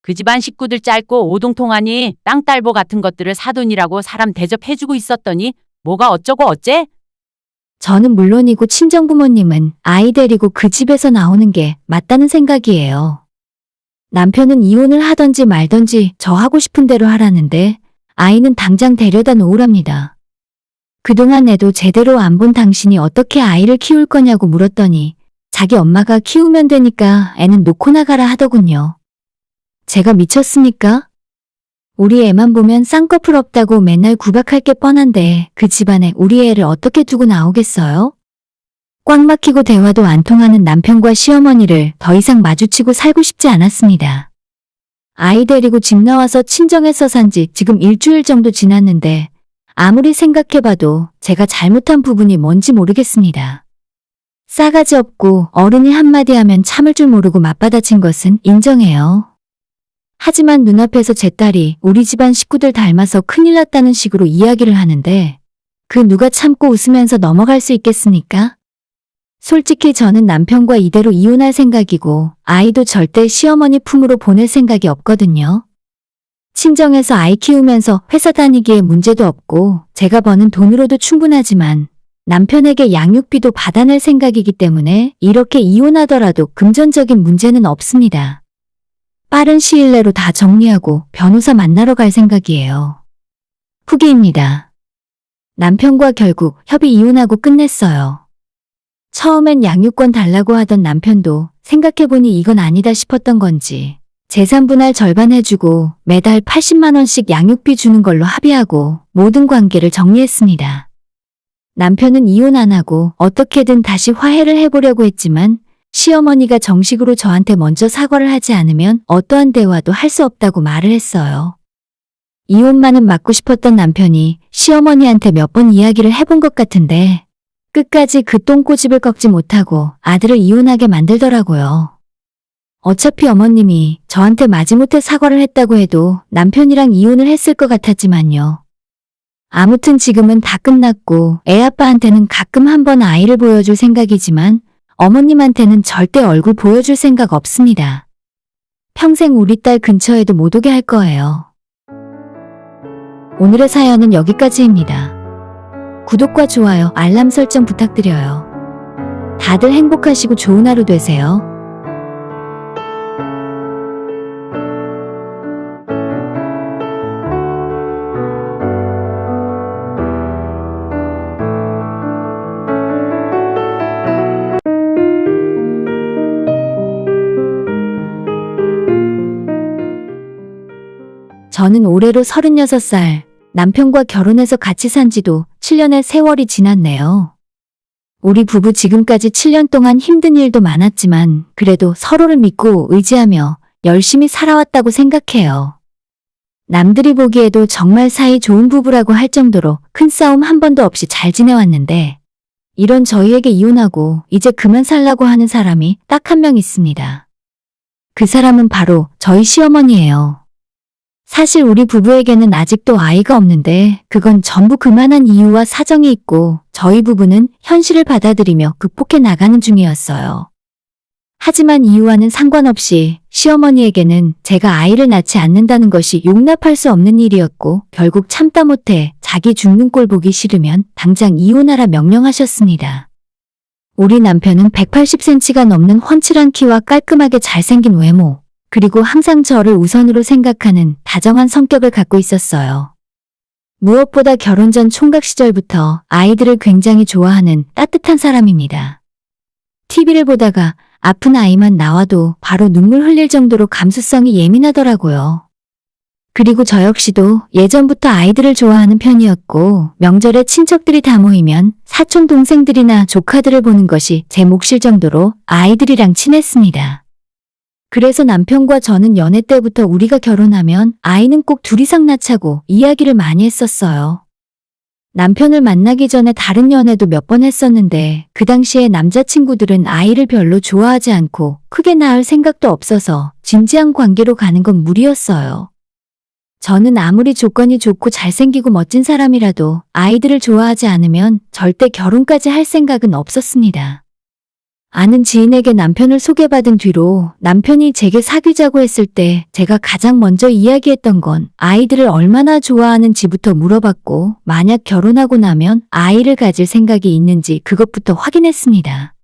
S5: 그 집안 식구들 짧고 오동통하니 땅딸보 같은 것들을 사돈이라고 사람 대접해주고 있었더니 뭐가 어쩌고 어째?
S1: 저는 물론이고 친정부모님은 아이 데리고 그 집에서 나오는 게 맞다는 생각이에요. 남편은 이혼을 하던지 말던지 저 하고 싶은 대로 하라는데 아이는 당장 데려다 놓으랍니다. 그동안 애도 제대로 안 본 당신이 어떻게 아이를 키울 거냐고 물었더니 자기 엄마가 키우면 되니까 애는 놓고 나가라 하더군요. 제가 미쳤습니까? 우리 애만 보면 쌍꺼풀 없다고 맨날 구박할 게 뻔한데 그 집안에 우리 애를 어떻게 두고 나오겠어요? 꽉 막히고 대화도 안 통하는 남편과 시어머니를 더 이상 마주치고 살고 싶지 않았습니다. 아이 데리고 집 나와서 친정에서 산 지 지금 일주일 정도 지났는데 아무리 생각해봐도 제가 잘못한 부분이 뭔지 모르겠습니다. 싸가지 없고 어른이 한마디 하면 참을 줄 모르고 맞받아친 것은 인정해요. 하지만 눈앞에서 제 딸이 우리 집안 식구들 닮아서 큰일 났다는 식으로 이야기를 하는데 그 누가 참고 웃으면서 넘어갈 수 있겠습니까? 솔직히 저는 남편과 이대로 이혼할 생각이고 아이도 절대 시어머니 품으로 보낼 생각이 없거든요. 친정에서 아이 키우면서 회사 다니기에 문제도 없고 제가 버는 돈으로도 충분하지만 남편에게 양육비도 받아낼 생각이기 때문에 이렇게 이혼하더라도 금전적인 문제는 없습니다. 빠른 시일 내로 다 정리하고 변호사 만나러 갈 생각이에요. 후기입니다. 남편과 결국 협의 이혼하고 끝냈어요. 처음엔 양육권 달라고 하던 남편도 생각해보니 이건 아니다 싶었던 건지 재산 분할 절반 해주고 매달 80만 원씩 양육비 주는 걸로 합의하고 모든 관계를 정리했습니다. 남편은 이혼 안 하고 어떻게든 다시 화해를 해보려고 했지만 시어머니가 정식으로 저한테 먼저 사과를 하지 않으면 어떠한 대화도 할 수 없다고 말을 했어요. 이혼만은 막고 싶었던 남편이 시어머니한테 몇 번 이야기를 해본 것 같은데 끝까지 그 똥꼬집을 꺾지 못하고 아들을 이혼하게 만들더라고요. 어차피 어머님이 저한테 마지못해 사과를 했다고 해도 남편이랑 이혼을 했을 것 같았지만요. 아무튼 지금은 다 끝났고 애 아빠한테는 가끔 한번 아이를 보여줄 생각이지만 어머님한테는 절대 얼굴 보여줄 생각 없습니다. 평생 우리 딸 근처에도 못 오게 할 거예요. 오늘의 사연은 여기까지입니다. 구독과 좋아요, 알람 설정 부탁드려요. 다들 행복하시고 좋은 하루 되세요. 저는 올해로 36살, 남편과 결혼해서 같이 산 지도 7년의 세월이 지났네요. 우리 부부 지금까지 7년 동안 힘든 일도 많았지만 그래도 서로를 믿고 의지하며 열심히 살아왔다고 생각해요. 남들이 보기에도 정말 사이 좋은 부부라고 할 정도로 큰 싸움 한 번도 없이 잘 지내왔는데 이런 저희에게 이혼하고 이제 그만 살라고 하는 사람이 딱 한 명 있습니다. 그 사람은 바로 저희 시어머니예요. 사실 우리 부부에게는 아직도 아이가 없는데 그건 전부 그만한 이유와 사정이 있고 저희 부부는 현실을 받아들이며 극복해 나가는 중이었어요. 하지만 이유와는 상관없이 시어머니에게는 제가 아이를 낳지 않는다는 것이 용납할 수 없는 일이었고 결국 참다 못해 자기 죽는 꼴 보기 싫으면 당장 이혼하라 명령하셨습니다. 우리 남편은 180cm가 넘는 훤칠한 키와 깔끔하게 잘생긴 외모, 그리고 항상 저를 우선으로 생각하는 다정한 성격을 갖고 있었어요. 무엇보다 결혼 전 총각 시절부터 아이들을 굉장히 좋아하는 따뜻한 사람입니다. TV를 보다가 아픈 아이만 나와도 바로 눈물 흘릴 정도로 감수성이 예민하더라고요. 그리고 저 역시도 예전부터 아이들을 좋아하는 편이었고 명절에 친척들이 다 모이면 사촌 동생들이나 조카들을 보는 것이 제 몫일 정도로 아이들이랑 친했습니다. 그래서 남편과 저는 연애 때부터 우리가 결혼하면 아이는 꼭 둘 이상 낳자고 이야기를 많이 했었어요. 남편을 만나기 전에 다른 연애도 몇 번 했었는데 그 당시에 남자친구들은 아이를 별로 좋아하지 않고 크게 낳을 생각도 없어서 진지한 관계로 가는 건 무리였어요. 저는 아무리 조건이 좋고 잘생기고 멋진 사람이라도 아이들을 좋아하지 않으면 절대 결혼까지 할 생각은 없었습니다. 아는 지인에게 남편을 소개받은 뒤로 남편이 제게 사귀자고 했을 때 제가 가장 먼저 이야기했던 건 아이들을 얼마나 좋아하는지부터 물어봤고 만약 결혼하고 나면 아이를 가질 생각이 있는지 그것부터 확인했습니다.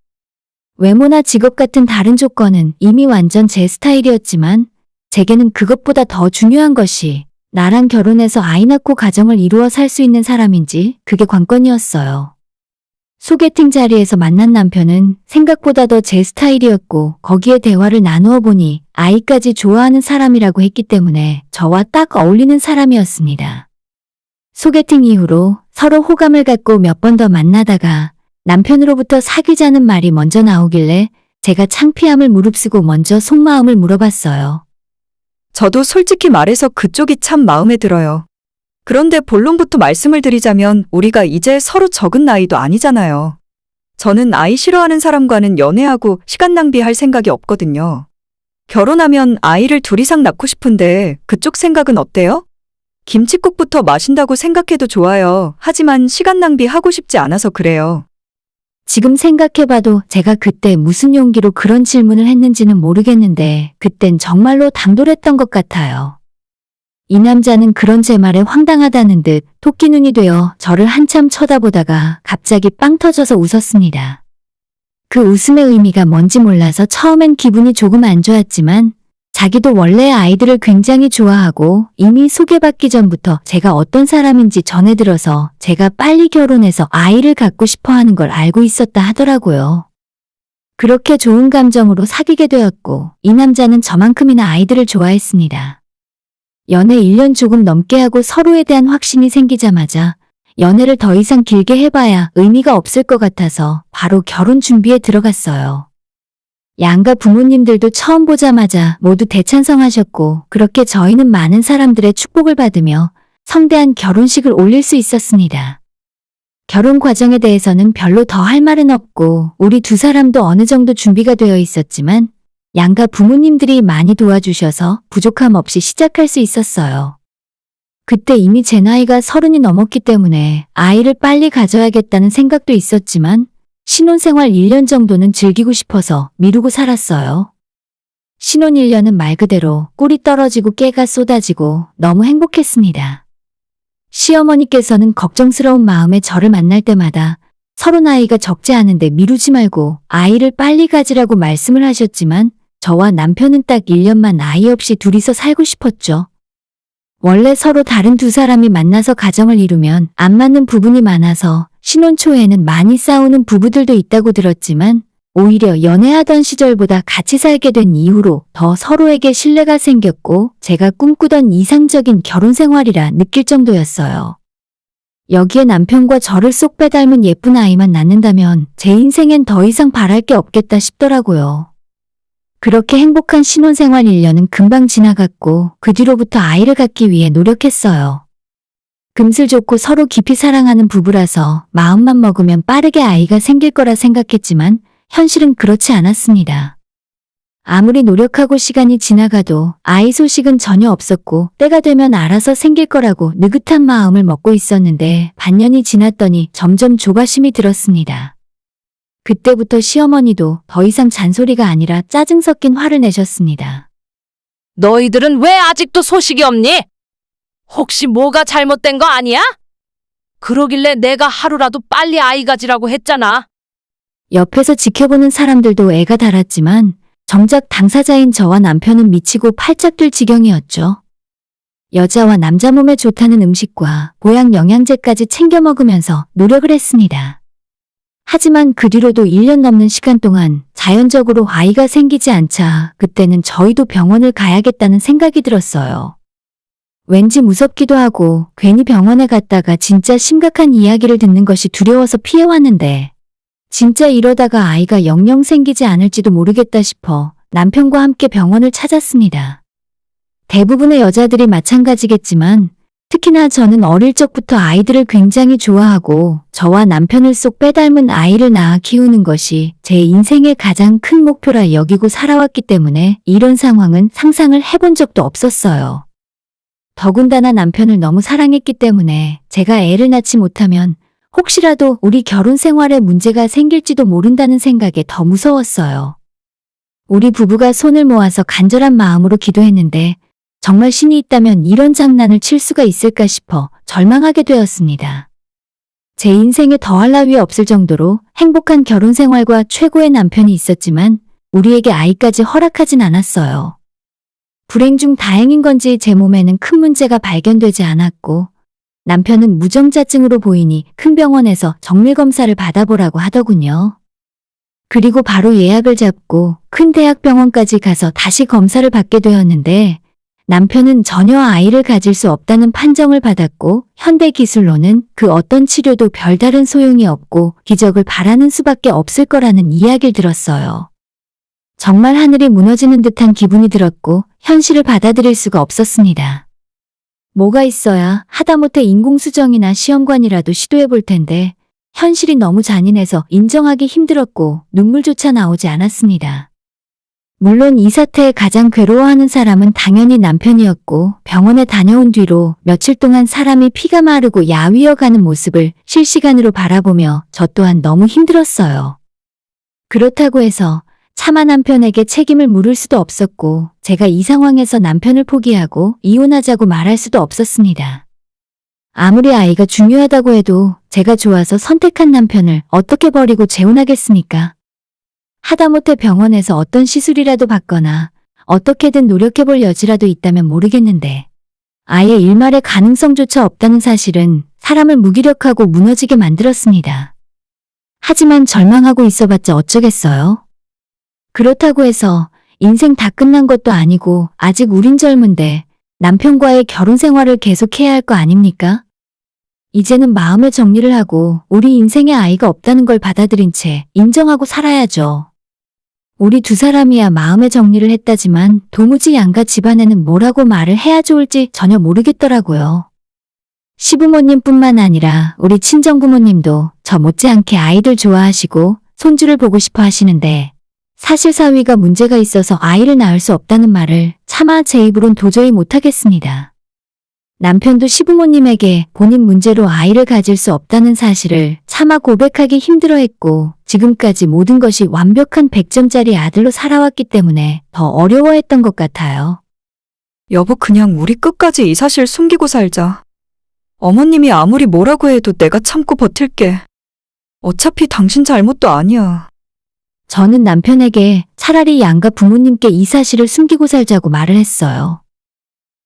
S1: 외모나 직업 같은 다른 조건은 이미 완전 제 스타일이었지만 제게는 그것보다 더 중요한 것이 나랑 결혼해서 아이 낳고 가정을 이루어 살 수 있는 사람인지 그게 관건이었어요. 소개팅 자리에서 만난 남편은 생각보다 더 제 스타일이었고 거기에 대화를 나누어 보니 아이까지 좋아하는 사람이라고 했기 때문에 저와 딱 어울리는 사람이었습니다. 소개팅 이후로 서로 호감을 갖고 몇 번 더 만나다가 남편으로부터 사귀자는 말이 먼저 나오길래 제가 창피함을 무릅쓰고 먼저 속마음을 물어봤어요.
S4: 저도 솔직히 말해서 그쪽이 참 마음에 들어요. 그런데 본론부터 말씀을 드리자면 우리가 이제 서로 적은 나이도 아니잖아요. 저는 아이 싫어하는 사람과는 연애하고 시간 낭비할 생각이 없거든요. 결혼하면 아이를 둘 이상 낳고 싶은데 그쪽 생각은 어때요? 김칫국부터 마신다고 생각해도 좋아요. 하지만 시간 낭비하고 싶지 않아서 그래요.
S1: 지금 생각해봐도 제가 그때 무슨 용기로 그런 질문을 했는지는 모르겠는데 그땐 정말로 당돌했던 것 같아요. 이 남자는 그런 제 말에 황당하다는 듯 토끼눈이 되어 저를 한참 쳐다보다가 갑자기 빵 터져서 웃었습니다. 그 웃음의 의미가 뭔지 몰라서 처음엔 기분이 조금 안 좋았지만 자기도 원래 아이들을 굉장히 좋아하고 이미 소개받기 전부터 제가 어떤 사람인지 전해 들어서 제가 빨리 결혼해서 아이를 갖고 싶어 하는 걸 알고 있었다 하더라고요. 그렇게 좋은 감정으로 사귀게 되었고 이 남자는 저만큼이나 아이들을 좋아했습니다. 연애 1년 조금 넘게 하고 서로에 대한 확신이 생기자마자 연애를 더 이상 길게 해봐야 의미가 없을 것 같아서 바로 결혼 준비에 들어갔어요. 양가 부모님들도 처음 보자마자 모두 대찬성하셨고 그렇게 저희는 많은 사람들의 축복을 받으며 성대한 결혼식을 올릴 수 있었습니다. 결혼 과정에 대해서는 별로 더 할 말은 없고 우리 두 사람도 어느 정도 준비가 되어 있었지만 양가 부모님들이 많이 도와주셔서 부족함 없이 시작할 수 있었어요. 그때 이미 제 나이가 30이 넘었기 때문에 아이를 빨리 가져야겠다는 생각도 있었지만 신혼생활 1년 정도는 즐기고 싶어서 미루고 살았어요. 신혼 1년은 말 그대로 꿀이 떨어지고 깨가 쏟아지고 너무 행복했습니다. 시어머니께서는 걱정스러운 마음에 저를 만날 때마다 서로 나이가 적지 않은데 미루지 말고 아이를 빨리 가지라고 말씀을 하셨지만 저와 남편은 딱 1년만 아이 없이 둘이서 살고 싶었죠. 원래 서로 다른 두 사람이 만나서 가정을 이루면 안 맞는 부분이 많아서 신혼 초에는 많이 싸우는 부부들도 있다고 들었지만 오히려 연애하던 시절보다 같이 살게 된 이후로 더 서로에게 신뢰가 생겼고 제가 꿈꾸던 이상적인 결혼 생활이라 느낄 정도였어요. 여기에 남편과 저를 쏙 빼닮은 예쁜 아이만 낳는다면 제 인생엔 더 이상 바랄 게 없겠다 싶더라고요. 그렇게 행복한 신혼생활 1년은 금방 지나갔고 그 뒤로부터 아이를 갖기 위해 노력했어요. 금슬 좋고 서로 깊이 사랑하는 부부라서 마음만 먹으면 빠르게 아이가 생길 거라 생각했지만 현실은 그렇지 않았습니다. 아무리 노력하고 시간이 지나가도 아이 소식은 전혀 없었고 때가 되면 알아서 생길 거라고 느긋한 마음을 먹고 있었는데 반년이 지났더니 점점 조바심이 들었습니다. 그때부터 시어머니도 더 이상 잔소리가 아니라 짜증 섞인 화를 내셨습니다.
S2: 너희들은 왜 아직도 소식이 없니? 혹시 뭐가 잘못된 거 아니야? 그러길래 내가 하루라도 빨리 아이 가지라고 했잖아.
S1: 옆에서 지켜보는 사람들도 애가 달았지만 정작 당사자인 저와 남편은 미치고 팔짝 뛸 지경이었죠. 여자와 남자 몸에 좋다는 음식과 보양 영양제까지 챙겨 먹으면서 노력을 했습니다. 하지만 그 뒤로도 1년 넘는 시간 동안 자연적으로 아이가 생기지 않자 그때는 저희도 병원을 가야겠다는 생각이 들었어요. 왠지 무섭기도 하고 괜히 병원에 갔다가 진짜 심각한 이야기를 듣는 것이 두려워서 피해왔는데 진짜 이러다가 아이가 영영 생기지 않을지도 모르겠다 싶어 남편과 함께 병원을 찾았습니다. 대부분의 여자들이 마찬가지겠지만 특히나 저는 어릴 적부터 아이들을 굉장히 좋아하고 저와 남편을 쏙 빼닮은 아이를 낳아 키우는 것이 제 인생의 가장 큰 목표라 여기고 살아왔기 때문에 이런 상황은 상상을 해본 적도 없었어요. 더군다나 남편을 너무 사랑했기 때문에 제가 애를 낳지 못하면 혹시라도 우리 결혼 생활에 문제가 생길지도 모른다는 생각에 더 무서웠어요. 우리 부부가 손을 모아서 간절한 마음으로 기도했는데 정말 신이 있다면 이런 장난을 칠 수가 있을까 싶어 절망하게 되었습니다. 제 인생에 더할 나위 없을 정도로 행복한 결혼 생활과 최고의 남편이 있었지만 우리에게 아이까지 허락하진 않았어요. 불행 중 다행인 건지 제 몸에는 큰 문제가 발견되지 않았고 남편은 무정자증으로 보이니 큰 병원에서 정밀검사를 받아보라고 하더군요. 그리고 바로 예약을 잡고 큰 대학병원까지 가서 다시 검사를 받게 되었는데 남편은 전혀 아이를 가질 수 없다는 판정을 받았고 현대 기술로는 그 어떤 치료도 별다른 소용이 없고 기적을 바라는 수밖에 없을 거라는 이야기를 들었어요. 정말 하늘이 무너지는 듯한 기분이 들었고 현실을 받아들일 수가 없었습니다. 뭐가 있어야 하다못해 인공수정이나 시험관이라도 시도해 볼 텐데 현실이 너무 잔인해서 인정하기 힘들었고 눈물조차 나오지 않았습니다. 물론 이 사태에 가장 괴로워하는 사람은 당연히 남편이었고 병원에 다녀온 뒤로 며칠 동안 사람이 피가 마르고 야위어가는 모습을 실시간으로 바라보며 저 또한 너무 힘들었어요. 그렇다고 해서 차마 남편에게 책임을 물을 수도 없었고 제가 이 상황에서 남편을 포기하고 이혼하자고 말할 수도 없었습니다. 아무리 아이가 중요하다고 해도 제가 좋아서 선택한 남편을 어떻게 버리고 재혼하겠습니까? 하다못해 병원에서 어떤 시술이라도 받거나 어떻게든 노력해볼 여지라도 있다면 모르겠는데 아예 일말의 가능성조차 없다는 사실은 사람을 무기력하고 무너지게 만들었습니다. 하지만 절망하고 있어봤자 어쩌겠어요? 그렇다고 해서 인생 다 끝난 것도 아니고 아직 우린 젊은데 남편과의 결혼 생활을 계속해야 할 거 아닙니까? 이제는 마음의 정리를 하고 우리 인생에 아이가 없다는 걸 받아들인 채 인정하고 살아야죠. 우리 두 사람이야 마음의 정리를 했다지만 도무지 양가 집안에는 뭐라고 말을 해야 좋을지 전혀 모르겠더라고요. 시부모님뿐만 아니라 우리 친정부모님도 저 못지않게 아이들 좋아하시고 손주를 보고 싶어 하시는데 사실 사위가 문제가 있어서 아이를 낳을 수 없다는 말을 차마 제 입으론 도저히 못하겠습니다. 남편도 시부모님에게 본인 문제로 아이를 가질 수 없다는 사실을 차마 고백하기 힘들어했고 지금까지 모든 것이 완벽한 100점짜리 아들로 살아왔기 때문에 더 어려워했던 것 같아요.
S4: 여보, 그냥 우리 끝까지 이 사실 숨기고 살자. 어머님이 아무리 뭐라고 해도 내가 참고 버틸게. 어차피 당신 잘못도 아니야.
S1: 저는 남편에게 차라리 양가 부모님께 이 사실을 숨기고 살자고 말을 했어요.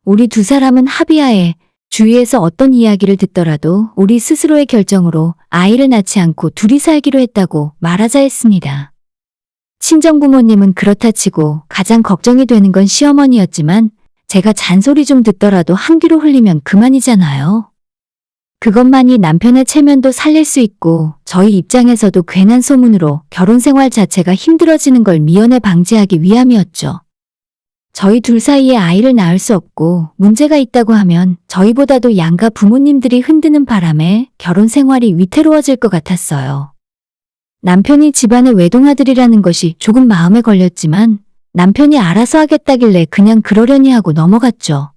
S1: 우리 두 사람은 합의하에 주위에서 어떤 이야기를 듣더라도 우리 스스로의 결정으로 아이를 낳지 않고 둘이 살기로 했다고 말하자 했습니다. 친정부모님은 그렇다 치고 가장 걱정이 되는 건 시어머니였지만 제가 잔소리 좀 듣더라도 한 귀로 흘리면 그만이잖아요. 그것만이 남편의 체면도 살릴 수 있고 저희 입장에서도 괜한 소문으로 결혼 생활 자체가 힘들어지는 걸 미연에 방지하기 위함이었죠. 저희 둘 사이에 아이를 낳을 수 없고 문제가 있다고 하면 저희보다도 양가 부모님들이 흔드는 바람에 결혼 생활이 위태로워질 것 같았어요. 남편이 집안의 외동아들이라는 것이 조금 마음에 걸렸지만 남편이 알아서 하겠다길래 그냥 그러려니 하고 넘어갔죠.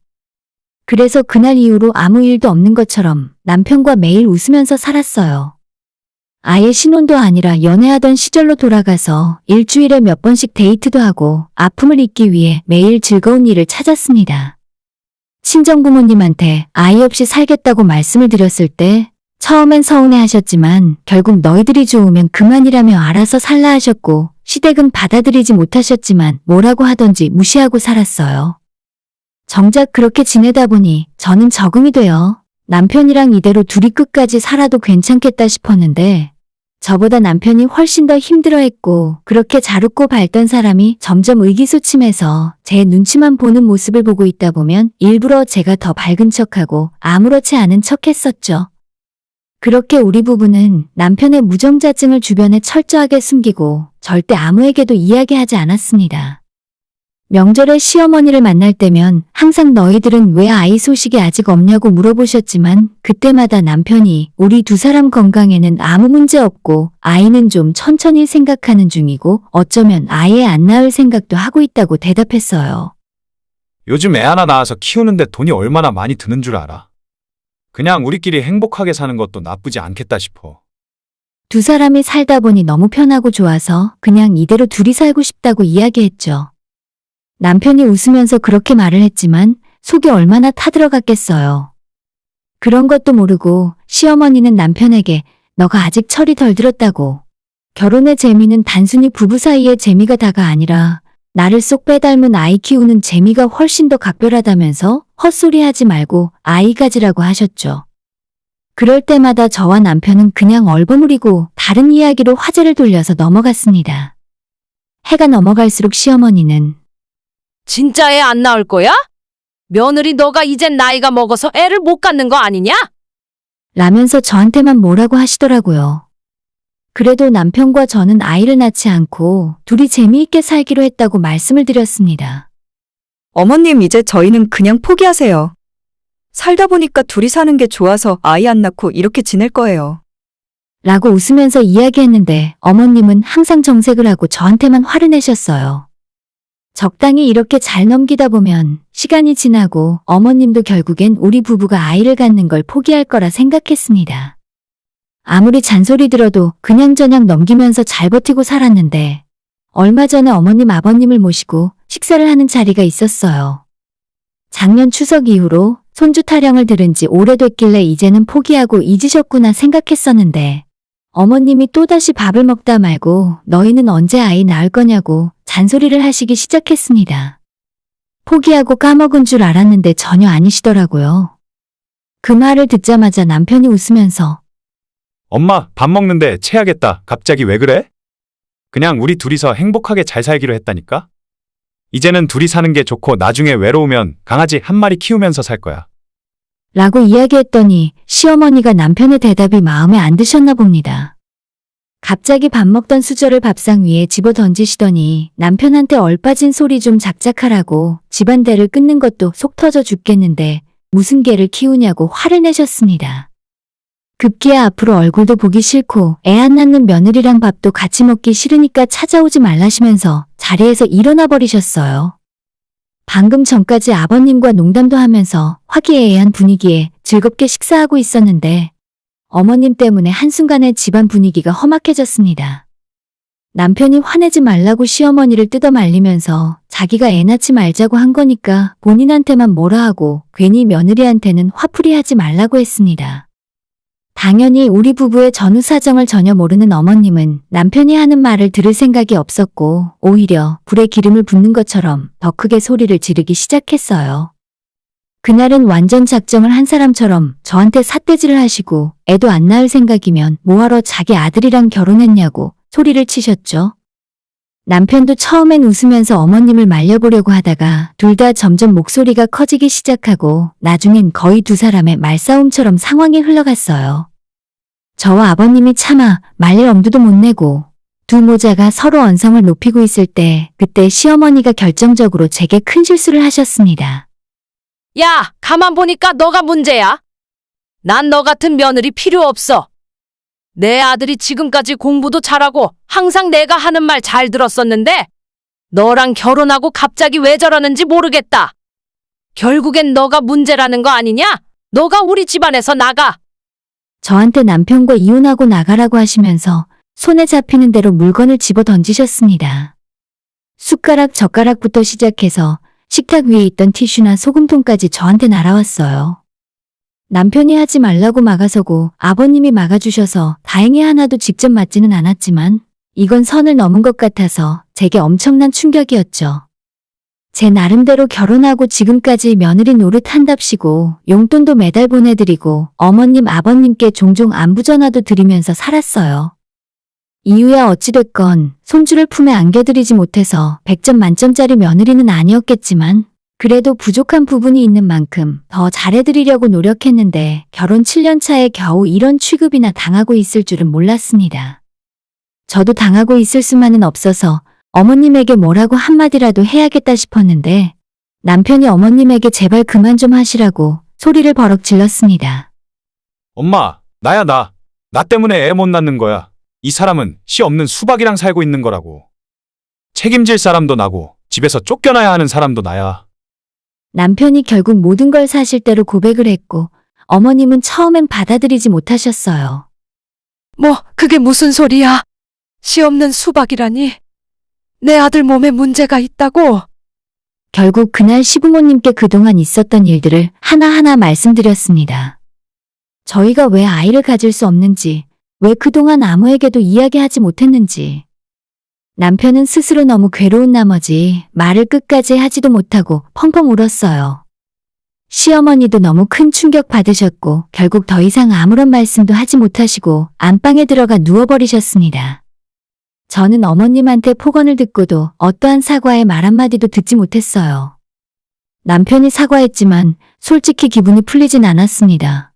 S1: 그래서 그날 이후로 아무 일도 없는 것처럼 남편과 매일 웃으면서 살았어요. 아예 신혼도 아니라 연애하던 시절로 돌아가서 일주일에 몇 번씩 데이트도 하고 아픔을 잊기 위해 매일 즐거운 일을 찾았습니다. 친정부모님한테 아이 없이 살겠다고 말씀을 드렸을 때 처음엔 서운해 하셨지만 결국 너희들이 좋으면 그만이라며 알아서 살라 하셨고 시댁은 받아들이지 못하셨지만 뭐라고 하던지 무시하고 살았어요. 정작 그렇게 지내다 보니 저는 적응이 돼요. 남편이랑 이대로 둘이 끝까지 살아도 괜찮겠다 싶었는데 저보다 남편이 훨씬 더 힘들어했고 그렇게 잘 웃고 밝던 사람이 점점 의기소침해서 제 눈치만 보는 모습을 보고 있다 보면 일부러 제가 더 밝은 척하고 아무렇지 않은 척했었죠. 그렇게 우리 부부는 남편의 무정자증을 주변에 철저하게 숨기고 절대 아무에게도 이야기하지 않았습니다. 명절에 시어머니를 만날 때면 항상 너희들은 왜 아이 소식이 아직 없냐고 물어보셨지만 그때마다 남편이 우리 두 사람 건강에는 아무 문제 없고 아이는 좀 천천히 생각하는 중이고 어쩌면 아예 안 낳을 생각도 하고 있다고 대답했어요.
S3: 요즘 애 하나 낳아서 키우는데 돈이 얼마나 많이 드는 줄 알아? 그냥 우리끼리 행복하게 사는 것도 나쁘지 않겠다 싶어.
S1: 두 사람이 살다 보니 너무 편하고 좋아서 그냥 이대로 둘이 살고 싶다고 이야기했죠. 남편이 웃으면서 그렇게 말을 했지만 속이 얼마나 타들어갔겠어요. 그런 것도 모르고 시어머니는 남편에게 너가 아직 철이 덜 들었다고. 결혼의 재미는 단순히 부부 사이의 재미가 다가 아니라 나를 쏙 빼닮은 아이 키우는 재미가 훨씬 더 각별하다면서 헛소리하지 말고 아이 가지라고 하셨죠. 그럴 때마다 저와 남편은 그냥 얼버무리고 다른 이야기로 화제를 돌려서 넘어갔습니다. 해가 넘어갈수록 시어머니는
S2: 진짜 애 안 낳을 거야? 며느리 너가 이젠 나이가 먹어서 애를 못 갖는 거 아니냐?
S1: 라면서 저한테만 뭐라고 하시더라고요. 그래도 남편과 저는 아이를 낳지 않고 둘이 재미있게 살기로 했다고 말씀을 드렸습니다.
S4: 어머님, 이제 저희는 그냥 포기하세요. 살다 보니까 둘이 사는 게 좋아서 아이 안 낳고 이렇게 지낼 거예요.
S1: 라고 웃으면서 이야기했는데 어머님은 항상 정색을 하고 저한테만 화를 내셨어요. 적당히 이렇게 잘 넘기다 보면 시간이 지나고 어머님도 결국엔 우리 부부가 아이를 갖는 걸 포기할 거라 생각했습니다. 아무리 잔소리 들어도 그냥저냥 넘기면서 잘 버티고 살았는데 얼마 전에 어머님 아버님을 모시고 식사를 하는 자리가 있었어요. 작년 추석 이후로 손주 타령을 들은 지 오래됐길래 이제는 포기하고 잊으셨구나 생각했었는데 어머님이 또다시 밥을 먹다 말고 너희는 언제 아이 낳을 거냐고 잔소리를 하시기 시작했습니다. 포기하고 까먹은 줄 알았는데 전혀 아니시더라고요. 그 말을 듣자마자 남편이 웃으면서
S3: 엄마, 밥 먹는데 체하겠다. 갑자기 왜 그래? 그냥 우리 둘이서 행복하게 잘 살기로 했다니까? 이제는 둘이 사는 게 좋고 나중에 외로우면 강아지 한 마리 키우면서 살 거야.
S1: 라고 이야기했더니 시어머니가 남편의 대답이 마음에 안 드셨나 봅니다. 갑자기 밥 먹던 수저를 밥상 위에 집어 던지시더니 남편한테 얼빠진 소리 좀 작작하라고 집안대를 끊는 것도 속 터져 죽겠는데 무슨 개를 키우냐고 화를 내셨습니다. 급기야 앞으로 얼굴도 보기 싫고 애 안 낳는 며느리랑 밥도 같이 먹기 싫으니까 찾아오지 말라시면서 자리에서 일어나 버리셨어요. 방금 전까지 아버님과 농담도 하면서 화기애애한 분위기에 즐겁게 식사하고 있었는데 어머님 때문에 한순간에 집안 분위기가 험악해졌습니다. 남편이 화내지 말라고 시어머니를 뜯어 말리면서 자기가 애 낳지 말자고 한 거니까 본인한테만 뭐라 하고 괜히 며느리한테는 화풀이 하지 말라고 했습니다. 당연히 우리 부부의 전후 사정을 전혀 모르는 어머님은 남편이 하는 말을 들을 생각이 없었고 오히려 불에 기름을 붓는 것처럼 더 크게 소리를 지르기 시작했어요. 그날은 완전 작정을 한 사람처럼 저한테 삿대질을 하시고 애도 안 낳을 생각이면 뭐하러 자기 아들이랑 결혼했냐고 소리를 치셨죠. 남편도 처음엔 웃으면서 어머님을 말려보려고 하다가 둘 다 점점 목소리가 커지기 시작하고 나중엔 거의 두 사람의 말싸움처럼 상황이 흘러갔어요. 저와 아버님이 차마 말릴 엄두도 못 내고 두 모자가 서로 언성을 높이고 있을 때 그때 시어머니가 결정적으로 제게 큰 실수를 하셨습니다.
S2: 야, 가만 보니까 너가 문제야. 난 너 같은 며느리 필요 없어. 내 아들이 지금까지 공부도 잘하고 항상 내가 하는 말 잘 들었었는데 너랑 결혼하고 갑자기 왜 저러는지 모르겠다. 결국엔 너가 문제라는 거 아니냐? 너가 우리 집안에서 나가.
S1: 저한테 남편과 이혼하고 나가라고 하시면서 손에 잡히는 대로 물건을 집어 던지셨습니다. 숟가락, 젓가락부터 시작해서 식탁 위에 있던 티슈나 소금통까지 저한테 날아왔어요. 남편이 하지 말라고 막아서고 아버님이 막아주셔서 다행히 하나도 직접 맞지는 않았지만 이건 선을 넘은 것 같아서 제게 엄청난 충격이었죠. 제 나름대로 결혼하고 지금까지 며느리 노릇한답시고 용돈도 매달 보내드리고 어머님, 아버님께 종종 안부 전화도 드리면서 살았어요. 이유야 어찌됐건 손주를 품에 안겨드리지 못해서 100점 만점짜리 며느리는 아니었겠지만 그래도 부족한 부분이 있는 만큼 더 잘해드리려고 노력했는데 결혼 7년 차에 겨우 이런 취급이나 당하고 있을 줄은 몰랐습니다. 저도 당하고 있을 수만은 없어서 어머님에게 뭐라고 한마디라도 해야겠다 싶었는데 남편이 어머님에게 제발 그만 좀 하시라고 소리를 버럭 질렀습니다.
S3: 엄마, 나야 나. 나 때문에 애 못 낳는 거야. 이 사람은 씨 없는 수박이랑 살고 있는 거라고. 책임질 사람도 나고 집에서 쫓겨나야 하는 사람도 나야.
S1: 남편이 결국 모든 걸 사실대로 고백을 했고 어머님은 처음엔 받아들이지 못하셨어요.
S2: 뭐 그게 무슨 소리야? 씨 없는 수박이라니. 내 아들 몸에 문제가 있다고.
S1: 결국 그날 시부모님께 그동안 있었던 일들을 하나하나 말씀드렸습니다. 저희가 왜 아이를 가질 수 없는지, 왜 그동안 아무에게도 이야기하지 못했는지. 남편은 스스로 너무 괴로운 나머지 말을 끝까지 하지도 못하고 펑펑 울었어요. 시어머니도 너무 큰 충격 받으셨고 결국 더 이상 아무런 말씀도 하지 못하시고 안방에 들어가 누워버리셨습니다. 저는 어머님한테 폭언을 듣고도 어떠한 사과의 말 한마디도 듣지 못했어요. 남편이 사과했지만 솔직히 기분이 풀리진 않았습니다.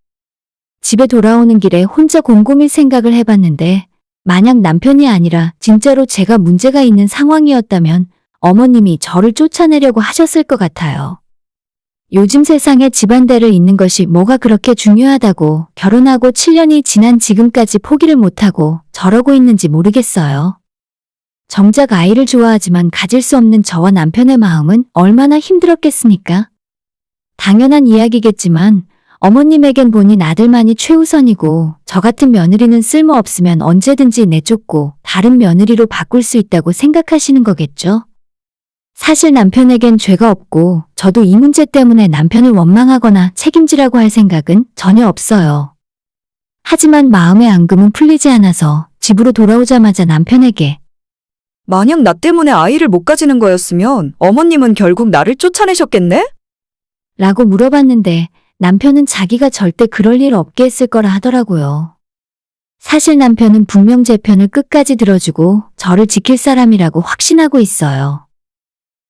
S1: 집에 돌아오는 길에 혼자 곰곰이 생각을 해봤는데 만약 남편이 아니라 진짜로 제가 문제가 있는 상황이었다면 어머님이 저를 쫓아내려고 하셨을 것 같아요. 요즘 세상에 집안대를 잇는 것이 뭐가 그렇게 중요하다고 결혼하고 7년이 지난 지금까지 포기를 못하고 저러고 있는지 모르겠어요. 정작 아이를 좋아하지만 가질 수 없는 저와 남편의 마음은 얼마나 힘들었겠습니까? 당연한 이야기겠지만 어머님에겐 본인 아들만이 최우선이고 저 같은 며느리는 쓸모없으면 언제든지 내쫓고 다른 며느리로 바꿀 수 있다고 생각하시는 거겠죠? 사실 남편에겐 죄가 없고 저도 이 문제 때문에 남편을 원망하거나 책임지라고 할 생각은 전혀 없어요. 하지만 마음의 앙금은 풀리지 않아서 집으로 돌아오자마자 남편에게
S4: 만약 나 때문에 아이를 못 가지는 거였으면 어머님은 결국 나를 쫓아내셨겠네?
S1: 라고 물어봤는데 남편은 자기가 절대 그럴 일 없게 했을 거라 하더라고요. 사실 남편은 분명 제 편을 끝까지 들어주고 저를 지킬 사람이라고 확신하고 있어요.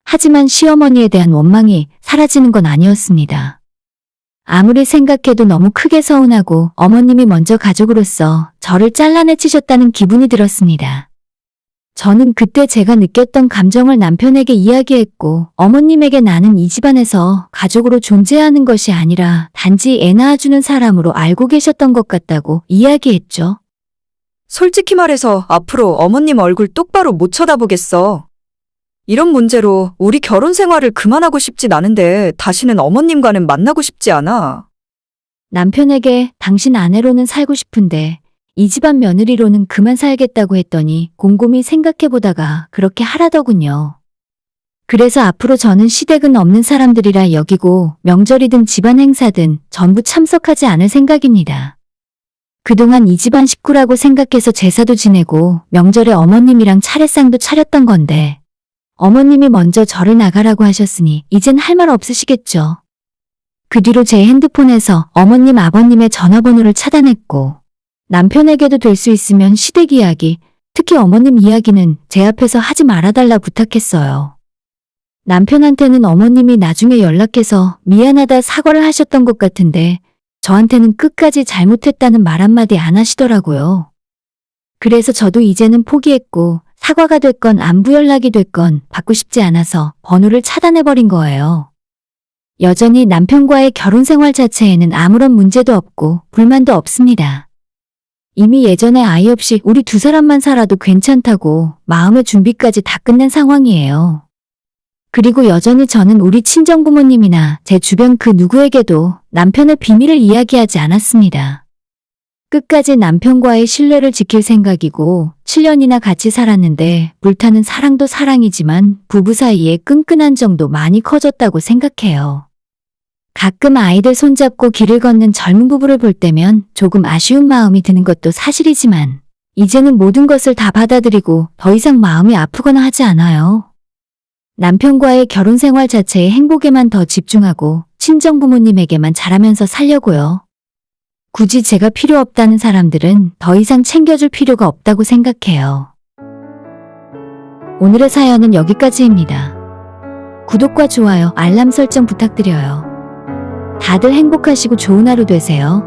S1: 하지만 시어머니에 대한 원망이 사라지는 건 아니었습니다. 아무리 생각해도 너무 크게 서운하고 어머님이 먼저 가족으로서 저를 잘라내치셨다는 기분이 들었습니다. 저는 그때 제가 느꼈던 감정을 남편에게 이야기했고 어머님에게 나는 이 집안에서 가족으로 존재하는 것이 아니라 단지 애 낳아주는 사람으로 알고 계셨던 것 같다고 이야기했죠.
S4: 솔직히 말해서 앞으로 어머님 얼굴 똑바로 못 쳐다보겠어. 이런 문제로 우리 결혼 생활을 그만하고 싶진 않은데 다시는 어머님과는 만나고 싶지 않아.
S1: 남편에게 당신 아내로는 살고 싶은데 이 집안 며느리로는 그만 살겠다고 했더니 곰곰이 생각해보다가 그렇게 하라더군요. 그래서 앞으로 저는 시댁은 없는 사람들이라 여기고 명절이든 집안 행사든 전부 참석하지 않을 생각입니다. 그동안 이 집안 식구라고 생각해서 제사도 지내고 명절에 어머님이랑 차례상도 차렸던 건데 어머님이 먼저 저를 나가라고 하셨으니 이젠 할 말 없으시겠죠. 그 뒤로 제 핸드폰에서 어머님 아버님의 전화번호를 차단했고 남편에게도 될 수 있으면 시댁 이야기, 특히 어머님 이야기는 제 앞에서 하지 말아달라 부탁했어요. 남편한테는 어머님이 나중에 연락해서 미안하다 사과를 하셨던 것 같은데 저한테는 끝까지 잘못했다는 말 한마디 안 하시더라고요. 그래서 저도 이제는 포기했고 사과가 됐건 안부 연락이 됐건 받고 싶지 않아서 번호를 차단해버린 거예요. 여전히 남편과의 결혼 생활 자체에는 아무런 문제도 없고 불만도 없습니다. 이미 예전에 아이 없이 우리 두 사람만 살아도 괜찮다고 마음의 준비까지 다 끝낸 상황이에요. 그리고 여전히 저는 우리 친정부모님이나 제 주변 그 누구에게도 남편의 비밀을 이야기하지 않았습니다. 끝까지 남편과의 신뢰를 지킬 생각이고 7년이나 같이 살았는데 불타는 사랑도 사랑이지만 부부 사이에 끈끈한 정도 많이 커졌다고 생각해요. 가끔 아이들 손잡고 길을 걷는 젊은 부부를 볼 때면 조금 아쉬운 마음이 드는 것도 사실이지만 이제는 모든 것을 다 받아들이고 더 이상 마음이 아프거나 하지 않아요. 남편과의 결혼 생활 자체의 행복에만 더 집중하고 친정부모님에게만 잘하면서 살려고요. 굳이 제가 필요 없다는 사람들은 더 이상 챙겨줄 필요가 없다고 생각해요. 오늘의 사연은 여기까지입니다. 구독과 좋아요, 알람 설정 부탁드려요. 다들 행복하시고 좋은 하루 되세요.